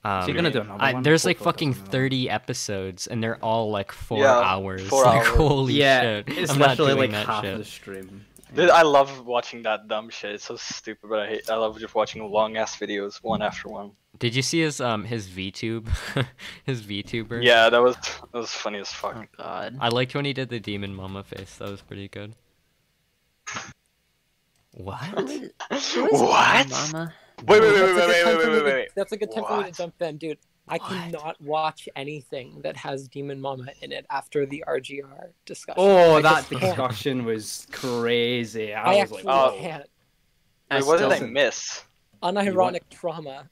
so you're gonna do another one? There's like Hopefully fucking there's another 30 episodes and they're all like 4 Yeah, hours. 4 Like hours. holy yeah, shit. it's I'm not literally doing like that half shit. the stream. Dude, I love watching that dumb shit. It's so stupid, but I love just watching long ass videos, one after one. Did you see his VTube? His VTuber? Yeah, that was funny as fuck. Oh god. I liked when he did the demon mama face. That was pretty good. What? What? Mama? Wait. That's a good time for me to What? jump in, dude. I cannot watch anything that has Demon Mama in it after the RGR discussion. Oh, I that just can't. discussion was crazy. I I was actually like, oh. can't. Wait, what did I still- miss? Unironic trauma.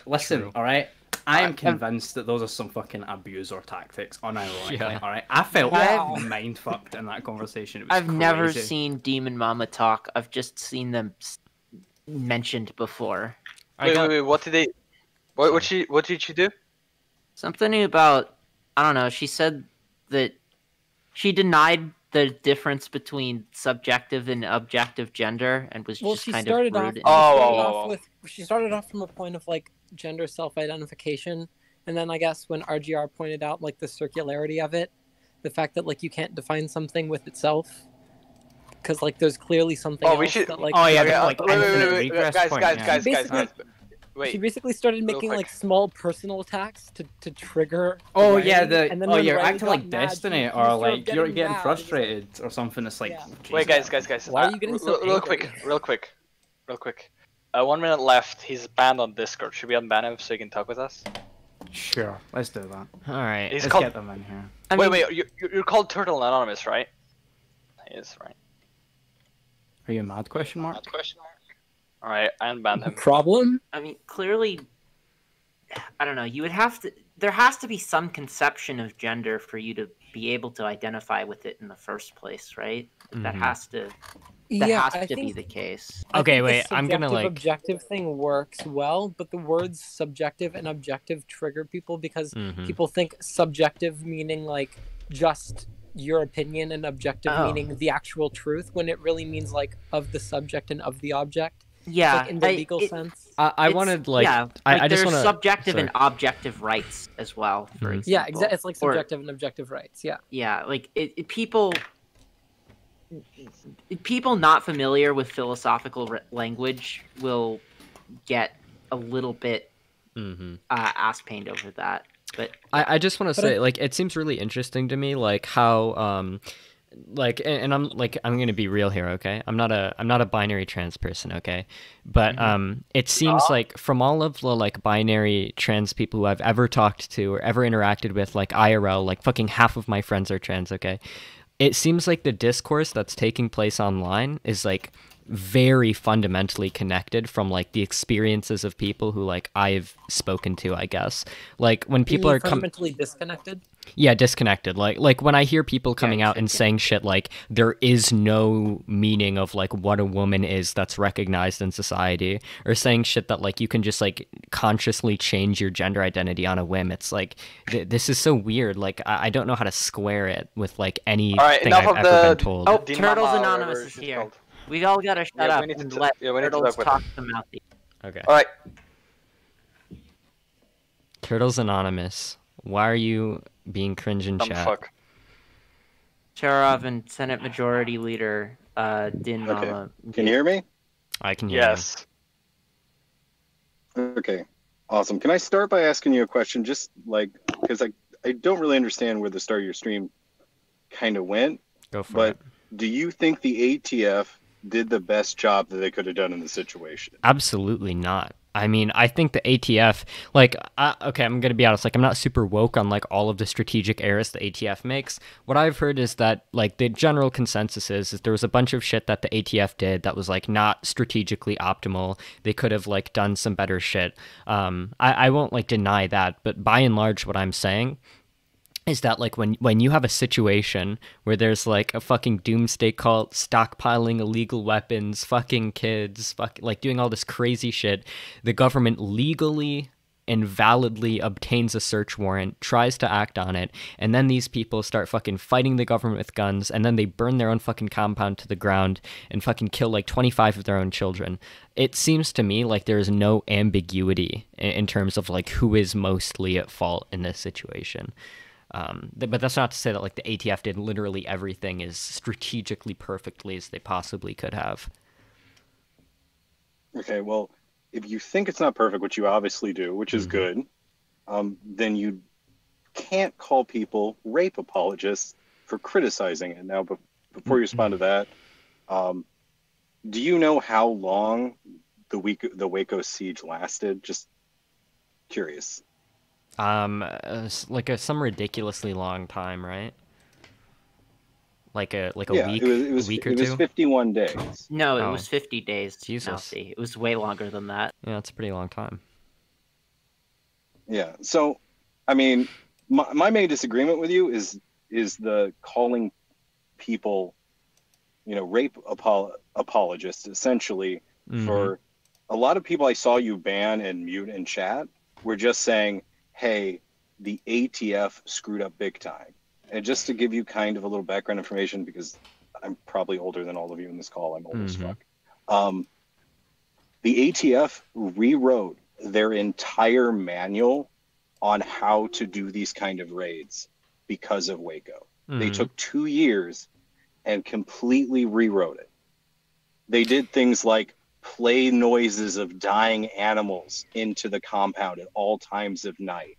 listen, True. all right. I am convinced that those are some fucking abuser tactics, unironically. Yeah. All right, I felt Wow. mind fucked in that conversation. It was I've never crazy. seen Demon Mama talk. I've just seen them mentioned before. Wait. What did they? What did she do? Something about, I don't know, she said that she denied the difference between subjective and objective gender and was Well, just she kind started of off. rude. Oh. She started off from a point of like gender self-identification, and then I guess when RGR pointed out like the circularity of it, the fact that like you can't define something with itself, because like there's clearly something Oh, else we should- that like. Oh, yeah, Okay, like infinite regress guys, point, guys, yeah. guys, Basically- Wait. She basically started real making quick. like small personal attacks to trigger. Oh Ryan, yeah, and then when you're Ryan acting got like mad, Destiny, she or started like you're getting mad. frustrated or something. It's like, Yeah. Wait, Jesus. guys. Why are you getting so real angry? quick? 1 minute left. He's banned on Discord. Should we unban him so he can talk with us? Sure, let's do that. All right. He's Let's called. get them in here. Wait. You're called Turtle Anonymous, right? He is, right? Are you mad? Question mark. All right, I unbanned him. Problem? I mean, clearly, I don't know. You would have to. There has to be some conception of gender for you to be able to identify with it in the first place, right? That has to. That Yeah, has I to be think the case. I Okay, think the wait, I'm gonna, subjective like- objective thing works well, but the words subjective and objective trigger people because people think subjective meaning like just your opinion and objective Oh. meaning the actual truth when it really means like of the subject and of the object. Yeah, Like in the legal sense. I it's- wanted, like, yeah, I just there's wanna... subjective sorry. and objective rights as well. For example. Yeah, exactly. It's like Or- subjective and objective rights. Yeah. yeah, like people not familiar with philosophical language will get a little bit ass pained over that. But I just want to say, like, it seems really interesting to me, like, how like, and I'm like, I'm gonna be real here, okay? I'm not a binary trans person, okay? But it seems like from all of the like binary trans people who I've ever talked to or ever interacted with, like IRL, like fucking half of my friends are trans, okay? It seems like the discourse that's taking place online is like very fundamentally connected from like the experiences of people who like I've spoken to, I guess. Like when people are fundamentally disconnected. Yeah, disconnected. Like when I hear people coming out and saying shit like there is no meaning of like what a woman is that's recognized in society, or saying shit that like you can just like consciously change your gender identity on a whim. It's like this is so weird. Like I don't know how to square it with like anything I've ever been told. Oh, Dean Turtles Mama, Anonymous whatever is she's here. called. We all gotta shut Yeah, up we need to and t- let yeah, we need to Turtles talk with talk them. to mouthy. Okay. All right. Turtles Anonymous. Why are you being cringe in Dumb chat? fuck. Charov and Senate Majority Leader Din Okay. Mama. Can you hear me? I can hear Yes. Okay. Awesome. Can I start by asking you a question? Just like, because I don't really understand where the start of your stream kind of went. you. Go for But it. do you think the ATF did the best job that they could have done in the situation? Absolutely not. I mean, I think the ATF, like, okay, I'm going to be honest, like, I'm not super woke on, like, all of the strategic errors the ATF makes. What I've heard is that, like, the general consensus is there was a bunch of shit that the ATF did that was, like, not strategically optimal. They could have, like, done some better shit. I won't, like, deny that, but by and large, what I'm saying is that like when you have a situation where there's like a fucking doomsday cult stockpiling illegal weapons, fucking kids, like doing all this crazy shit, the government legally and validly obtains a search warrant, tries to act on it, and then these people start fucking fighting the government with guns, and then they burn their own fucking compound to the ground and fucking kill like 25 of their own children. It seems to me like there is no ambiguity in terms of like who is mostly at fault in this situation. But that's not to say that like the ATF did literally everything as strategically perfectly as they possibly could have. Okay, well, if you think it's not perfect, which you obviously do, which is good, then you can't call people rape apologists for criticizing it. Now, before you respond to that, do you know how long the Waco siege lasted? Just curious. Like some ridiculously long time, right? Like a Yeah, week, it was a week or it was two. 51 days. No, it Oh. was 50 days. Jesus. Mousy. It was way longer than that. Yeah, that's a pretty long time. Yeah. So, I mean, my main disagreement with you is the calling people, rape apologists, essentially. For a lot of people I saw you ban and mute in chat were just saying, hey, the ATF screwed up big time. And just to give you kind of a little background information, because I'm probably older than all of you in this call, I'm old as fuck. The ATF rewrote their entire manual on how to do these kind of raids because of Waco. They took 2 years and completely rewrote it. They did things like play noises of dying animals into the compound at all times of night.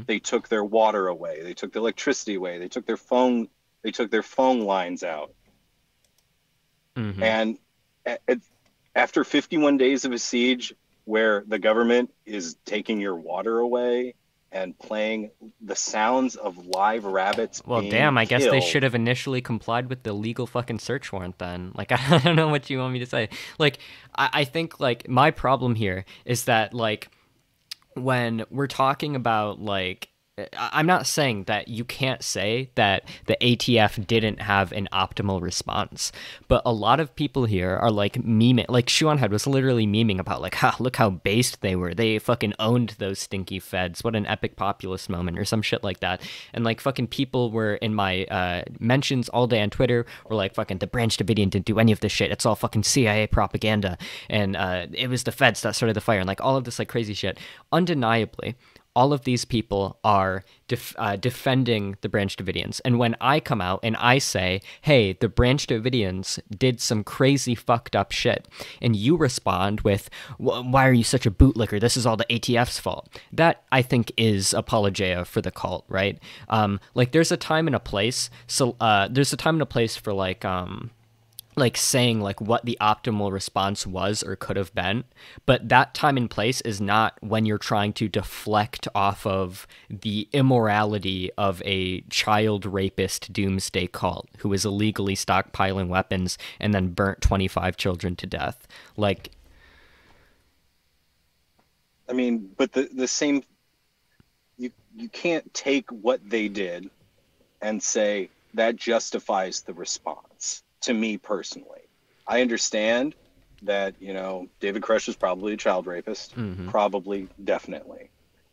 They took their water away. They took the electricity away. They took their phone lines out. And after 51 days of a siege where the government is taking your water away and playing the sounds of live rabbits Well, being damn, I guess they killed. should have initially complied with the legal fucking search warrant then. Like, I don't know what you want me to say. Like, I think, like, my problem here is that, like, when we're talking about like I'm not saying that you can't say that the ATF didn't have an optimal response, but a lot of people here are like memeing, like Shuonhead was literally memeing about like, ha, look how based they were. They fucking owned those stinky feds. What an epic populist moment or some shit like that. And like fucking people were in my mentions all day on Twitter were like, fucking the Branch Davidian didn't do any of this shit. It's all fucking CIA propaganda. And it was the feds that started the fire and like all of this like crazy shit. Undeniably, all of these people are defending the Branch Davidians. And when I come out and I say, hey, the Branch Davidians did some crazy fucked up shit, and you respond with, why are you such a bootlicker? This is all the ATF's fault. That, I think, is apologia for the cult, right? Like, there's a time and a place. So there's a time and a place for, like saying like what the optimal response was or could have been, but that time and place is not when you're trying to deflect off of the immorality of a child rapist doomsday cult who is illegally stockpiling weapons and then burnt 25 children to death. Like, I mean, but the same, you can't take what they did and say that justifies the response. To me personally, I understand that, you know, David Koresh was probably a child rapist, probably, definitely,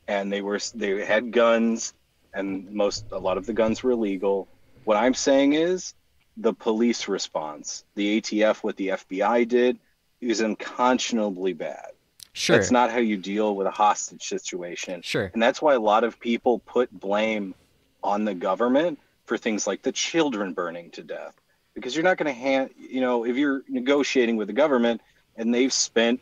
and they had guns, and a lot of the guns were illegal. What I'm saying is the police response, the ATF, what the FBI did, is unconscionably bad. Sure, that's not how you deal with a hostage situation. Sure, and that's why a lot of people put blame on the government for things like the children burning to death. Because you're not going to if you're negotiating with the government and they've spent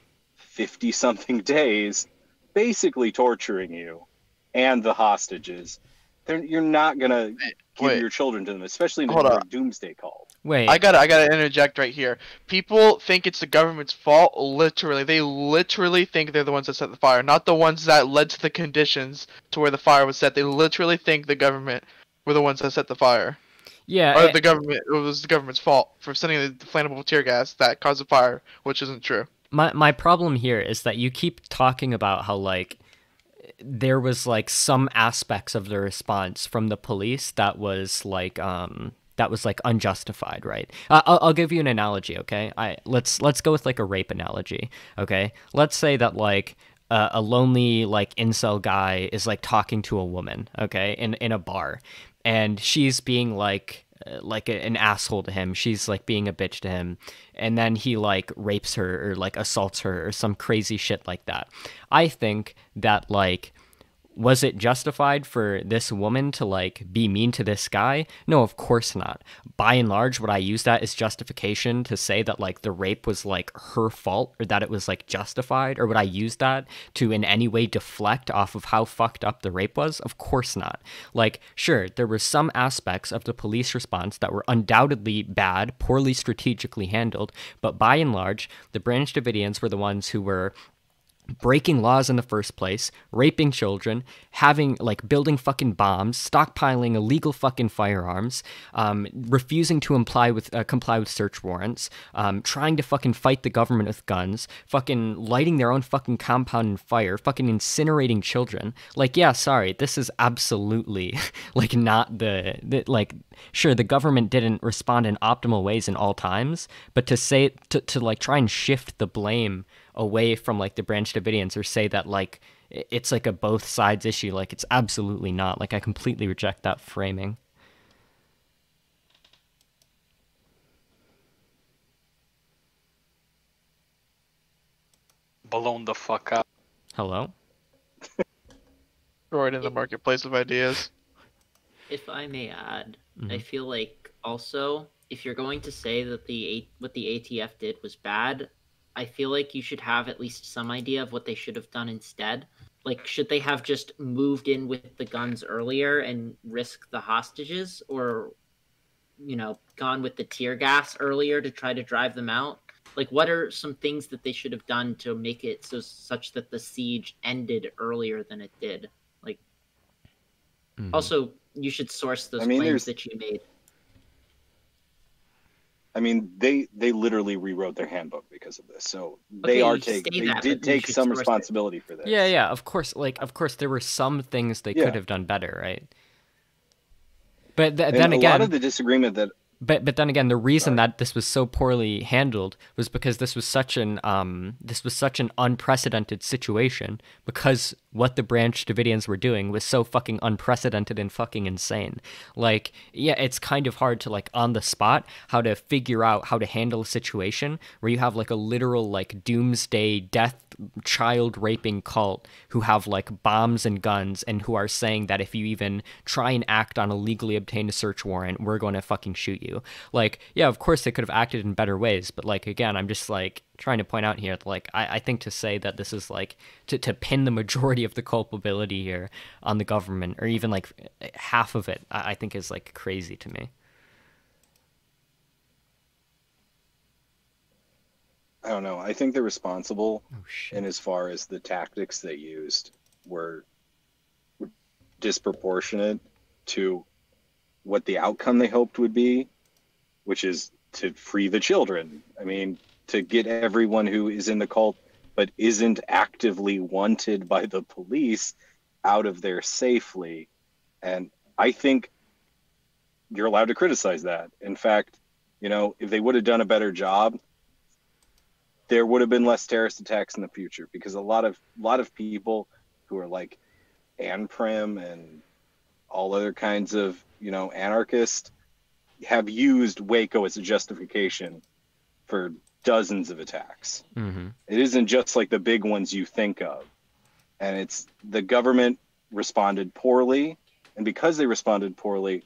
50-something days basically torturing you and the hostages, you're not going to give your children to them, especially in a doomsday call. Wait. I gotta interject right here. People think it's the government's fault, literally. They literally think they're the ones that set the fire, not the ones that led to the conditions to where the fire was set. They literally think the government were the ones that set the fire. Yeah, or it was the government's fault for sending the flammable tear gas that caused the fire, which isn't true. My problem here is that you keep talking about how like there was like some aspects of the response from the police that was like unjustified, right? I'll give you an analogy, okay? Let's go with like a rape analogy, okay? Let's say that like a lonely like incel guy is like talking to a woman, okay, in a bar. And she's being like an asshole to him. She's like being a bitch to him. And then he like rapes her or like assaults her or some crazy shit like that. I think that like, was it justified for this woman to like be mean to this guy? No, of course not. By and large, would I use that as justification to say that like the rape was like her fault or that it was like justified? Or would I use that to in any way deflect off of how fucked up the rape was? Of course not. Like, sure, there were some aspects of the police response that were undoubtedly bad, poorly strategically handled, but by and large, the Branch Davidians were the ones who were breaking laws in the first place, raping children, building fucking bombs, stockpiling illegal fucking firearms, refusing to comply with search warrants, trying to fucking fight the government with guns, fucking lighting their own fucking compound in fire, fucking incinerating children. Like, yeah, sorry, this is absolutely like not sure, the government didn't respond in optimal ways in all times, but to say to like try and shift the blame away from like the Branch Davidians or say that like it's like a both sides issue, like it's absolutely not. Like I completely reject that framing. Blown the fuck up. Hello? Right in the marketplace of ideas. If I may add, Mm-hmm. I feel like also if you're going to say that what the ATF did was bad, I feel like you should have at least some idea of what they should have done instead. Like, should they have just moved in with the guns earlier and risked the hostages, or, you know, gone with the tear gas earlier to try to drive them out? Like, what are some things that they should have done to make it such that the siege ended earlier than it did? Like, also, you should source those claims that you made. I mean, they literally rewrote their handbook because of this. So they Okay, are you say taking. They that, did but you take should some source it. responsibility for this. Yeah, of course. Like, of course, there were some things they Yeah. could have done better, right? But And then a again, lot of the disagreement that but then again, the reason that this was so poorly handled was because this was such an unprecedented situation, because what the Branch Davidians were doing was so fucking unprecedented and fucking insane. Like, yeah, it's kind of hard to, like, on the spot how to figure out how to handle a situation where you have like a literal like doomsday death child raping cult who have like bombs and guns and who are saying that if you even try and act on a legally obtained search warrant, we're going to fucking shoot you. Like, yeah, of course they could have acted in better ways, but like, again, I'm just like trying to point out here that, like, I think to say that this is like to pin the majority of the culpability here on the government, or even like half of it, I think is like crazy to me. I don't know. I think they're responsible, Oh shit. and as far as the tactics they used were disproportionate to what the outcome they hoped would be, which is to free the children. I mean, to get everyone who is in the cult but isn't actively wanted by the police out of there safely. And I think you're allowed to criticize that. In fact, you know, if they would have done a better job, there would have been less terrorist attacks in the future, because a lot of people who are like Anprim and all other kinds of, you know, anarchists have used Waco as a justification for dozens of attacks. Mm-hmm. It isn't just like the big ones you think of. And it's the government responded poorly, and because they responded poorly,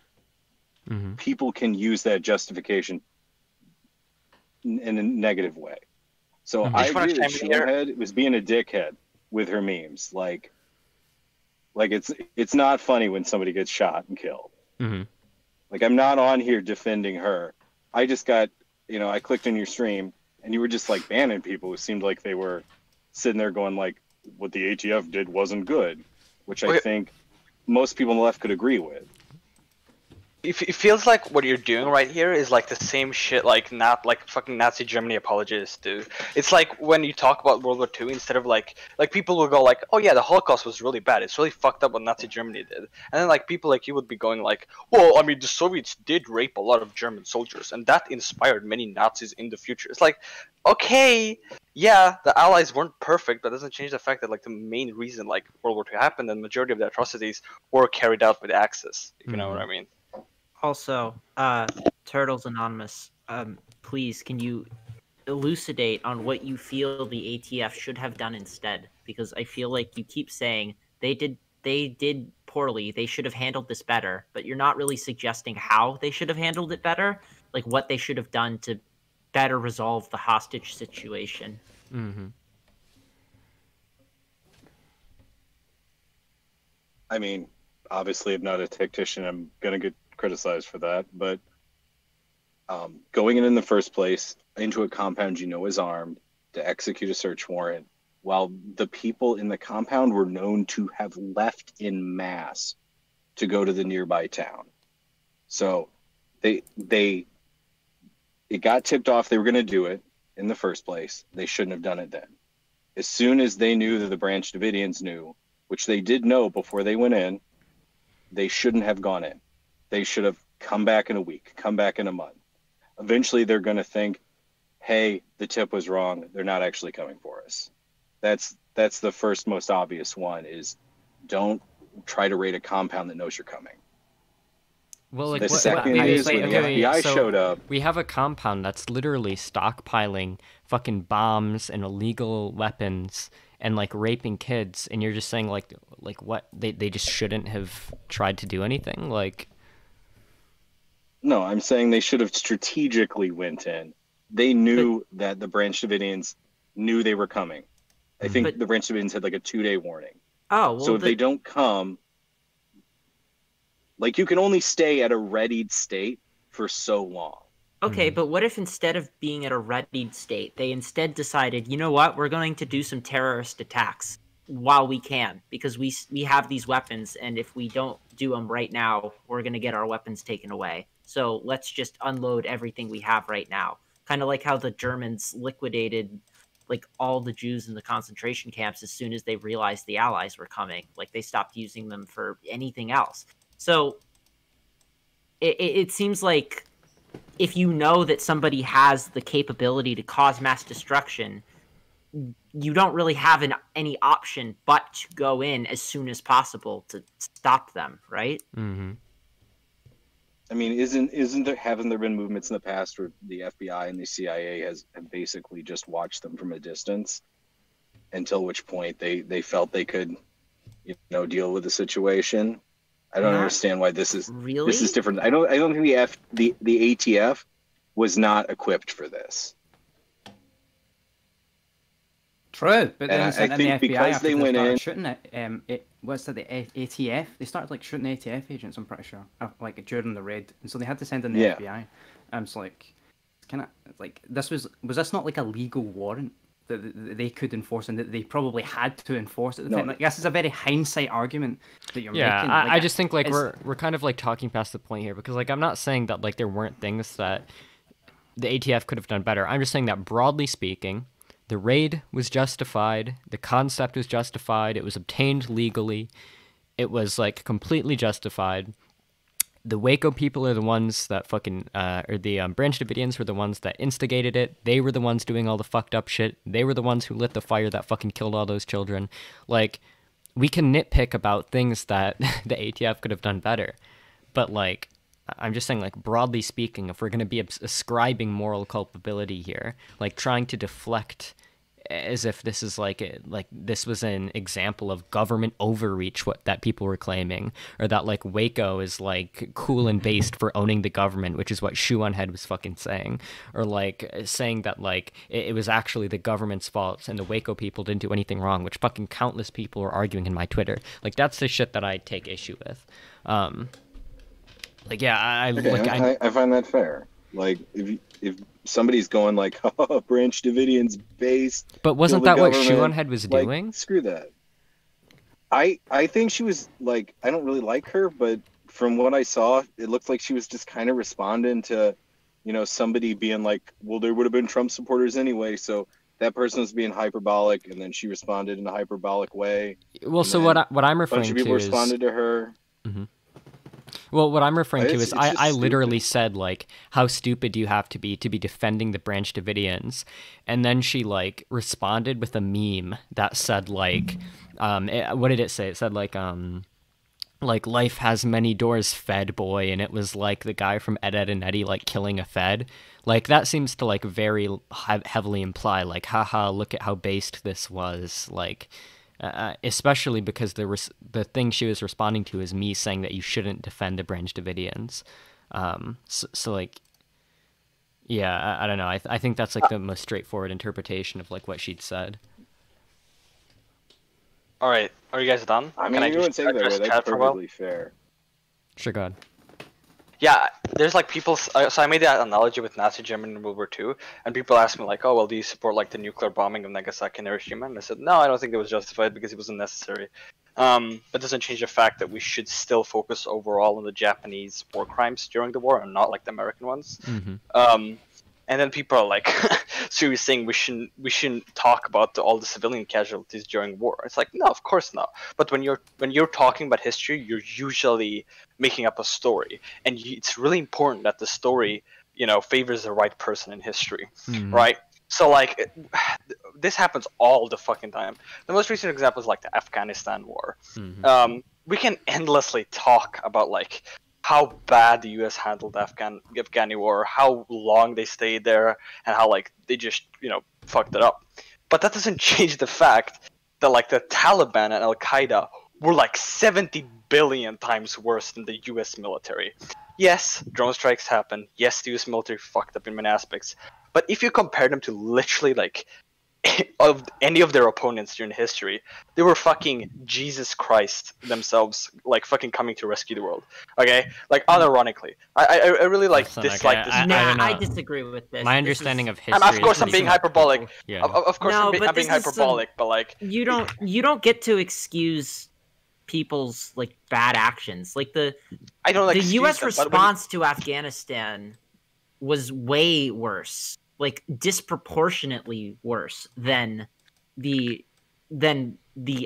Mm-hmm. people can use that justification in a negative way. So Mhm. I just wanna agree that chime in here. Showhead was being a dickhead with her memes. Like it's not funny when somebody gets shot and killed. Mm-hmm. Like, I'm not on here defending her. I just got, you know, I clicked on your stream and you were just like banning people who seemed like they were sitting there going like, what the ATF did wasn't good, which I Okay. think most people on the left could agree with. It feels like what you're doing right here is like the same shit like not like fucking Nazi Germany apologists do. It's like when you talk about World War II, instead of like people will go like, oh yeah, the Holocaust was really bad, it's really fucked up what Nazi Germany did, and then like people like you would be going like, well, I mean, the Soviets did rape a lot of German soldiers and that inspired many Nazis in the future. It's like, okay, yeah, the Allies weren't perfect, but it doesn't change the fact that like the main reason like World War II happened and the majority of the atrocities were carried out with Axis, if you know what I mean. Also, Turtles Anonymous, please, can you elucidate on what you feel the ATF should have done instead? Because I feel like you keep saying they did poorly, they should have handled this better, but you're not really suggesting how they should have handled it better, like what they should have done to better resolve the hostage situation. Mm-hmm. I mean, obviously I'm not a tactician, I'm gonna get criticized for that, but going in the first place into a compound you know is armed to execute a search warrant, while the people in the compound were known to have left in mass to go to the nearby town. So it got tipped off they were going to do it in the first place. They shouldn't have done it then. As soon as they knew that the Branch Davidians knew, which they did know before they went in, they shouldn't have gone in. They should have come back in a week, come back in a month. Eventually they're going to think, hey, the tip was wrong. They're not actually coming for us. That's the first most obvious one, is don't try to raid a compound that knows you're coming. Well, like The what, second wait, is wait, when okay, the wait, FBI so showed up. we have a compound that's literally stockpiling fucking bombs and illegal weapons and like raping kids, and you're just saying like what they just shouldn't have tried to do anything? Like, No, I'm saying they should have strategically went in. They knew that the Branch Davidians knew they were coming. I think But- the Branch Davidians had like a 2-day warning. Oh, well, So if they don't come, like, you can only stay at a readied state for so long. Okay, but what if instead of being at a readied state, they instead decided, you know what, we're going to do some terrorist attacks while we can, because we have these weapons, and if we don't do them right now, we're going to get our weapons taken away. So let's just unload everything we have right now. Kind of like how the Germans liquidated like all the Jews in the concentration camps as soon as they realized the Allies were coming. Like they stopped using them for anything else. So it seems like if you know that somebody has the capability to cause mass destruction, you don't really have any option but to go in as soon as possible to stop them, right? Mm-hmm. I mean, haven't there been movements in the past where the FBI and the CIA have basically just watched them from a distance, until which point they felt they could, deal with the situation? I don't understand why this is different. I don't think the ATF was not equipped for this. True, but then I the think FBI because after they went in, shooting it. What's that? The ATF. They started like shooting ATF agents. I'm pretty sure, like during the raid, and so they had to send in the FBI. It's like, kind of like this was this not like a legal warrant that they could enforce and that they probably had to enforce at the time? Like, this is a very hindsight argument that you're making. Yeah, I just think like we're kind of like talking past the point here, because like I'm not saying that like there weren't things that the ATF could have done better. I'm just saying that broadly speaking, the raid was justified, the concept was justified, it was obtained legally, it was like completely justified. The Waco people are the ones that fucking, or the Branch Davidians were the ones that instigated it. They were the ones doing all the fucked up shit. They were the ones who lit the fire that fucking killed all those children. Like, we can nitpick about things that the ATF could have done better. But, like, I'm just saying, like, broadly speaking, if we're going to be ascribing moral culpability here, like, trying to deflect as if this is like this was an example of government overreach, that people were claiming, or that like Waco is like cool and based for owning the government, which is what Shoe-on-Head was fucking saying, or like saying that like it was actually the government's fault and the Waco people didn't do anything wrong, which fucking countless people were arguing in my Twitter. Like, that's the shit that I take issue with. Like, yeah, I find that fair. Like, if somebody's going like, oh, Branch Davidians based, but wasn't that what Shoe-on-Head was like, doing? Screw that. I think she was like, I don't really like her, but from what I saw, it looked like she was just kind of responding to, somebody being like, well, there would have been Trump supporters anyway, so that person was being hyperbolic, and then she responded in a hyperbolic way. Well, so what I'm referring to is a bunch of people responded to her. Mm-hmm. Well, what I'm referring to is I literally stupid. said, like, how stupid do you have to be defending the Branch Davidians? And then she, like, responded with a meme that said, like, what did it say? It said, like, life has many doors, Fed boy, and it was, like, the guy from Ed, Edd n Eddy, like, killing a Fed. Like, that seems to, like, very heavily imply, like, haha, look at how based this was, like... especially because the thing she was responding to is me saying that you shouldn't defend the Branch Davidians. So like, yeah, I don't know. I think that's like the most straightforward interpretation of like what she'd said. All right, are you guys done? I mean, you wouldn't say that way. That's perfectly fair. Sure, go ahead. Yeah, there's like people. So I made that analogy with Nazi Germany in World War II, and people asked me like, "Oh, well, do you support like the nuclear bombing of Nagasaki and Hiroshima?" And I said, "No, I don't think it was justified because it wasn't necessary." But doesn't change the fact that we should still focus overall on the Japanese war crimes during the war and not like the American ones. Mm-hmm. And then people are like, so you're saying we shouldn't talk about all the civilian casualties during war? It's like, no, of course not. But when you're talking about history, you're usually making up a story, and it's really important that the story, favors the right person in history, right? So like, this happens all the fucking time. The most recent example is like the Afghanistan war. Mm-hmm. We can endlessly talk about like how bad the U.S. handled the Afghani war, how long they stayed there, and how like they just fucked it up. But that doesn't change the fact that like the Taliban and Al Qaeda were like 70 billion times worse than the U.S. military. Yes, drone strikes happen. Yes, the U.S. military fucked up in many aspects. But if you compare them to literally like of any of their opponents during history, they were fucking Jesus Christ themselves, like fucking coming to rescue the world. Okay, like unironically, I really like dislike this. I disagree with this. My understanding of history. And of course, I'm being hyperbolic. Yeah. Of course, I'm being hyperbolic, but like you don't get to excuse people's like bad actions. Like the I don't the excuse U.S. them, but when response to Afghanistan was way worse, like disproportionately worse than the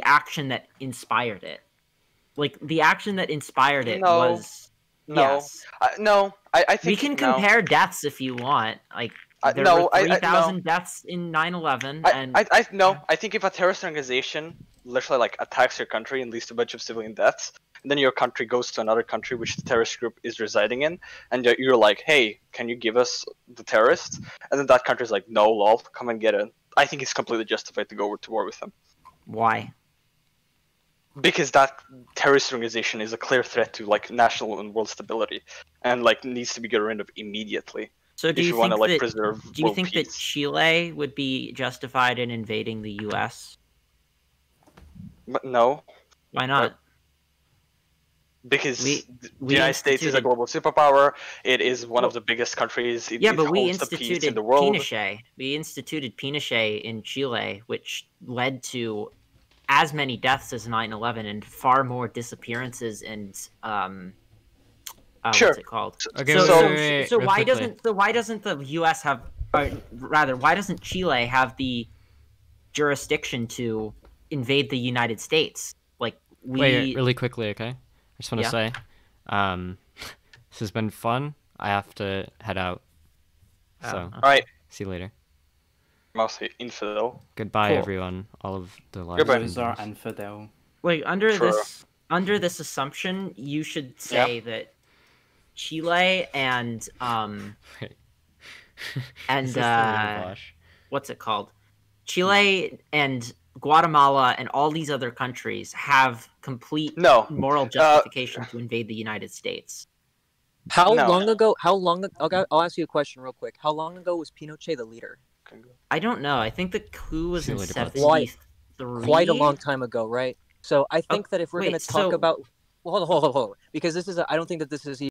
action that inspired it. Like the action that inspired it was yes. I think we can compare deaths if you want. Like there were 3,000 deaths in 9/11, and I think if a terrorist organization literally like attacks your country and leads to a bunch of civilian deaths, and then your country goes to another country which the terrorist group is residing in, and you're like, hey, can you give us the terrorists? And then that country's like, no, lol, come and get it. I think it's completely justified to go to war with them. Why? Because that terrorist organization is a clear threat to like national and world stability, and like needs to be got rid of immediately. So do if you want to think like that, preserve do you world think that peace. Chile would be justified in invading the U.S.? But no, Why not? because We the United States is a global superpower. It is one of the biggest countries. It but we holds the peace instituted in the world. Pinochet. We instituted Pinochet in Chile, which led to as many deaths as 9/11 and far more disappearances and Sure. what's it called? Okay, So real why quickly. doesn't the U.S. have, or rather, why doesn't Chile have the jurisdiction to invade the United States? Like Wait, really quickly, okay? I just want to Yeah. say, this has been fun. I have to head out. So, All right, see you later. mostly infidel. Goodbye, Cool. everyone. All of the live Goodbye. Those are streamers. infidel. Like under True. this assumption, you should say that Chile and Is this the Lavash? what's it called? Chile and Guatemala and all these other countries have complete moral justification to invade the United States. How No. long ago? Okay, I'll ask you a question real quick. How long ago was Pinochet the leader? I don't know. I think the coup was in See you later, bud. 73. Quite a long time ago, right? So I think that if we're wait, going to talk so- about, well, hold on, because this is, I don't think that this is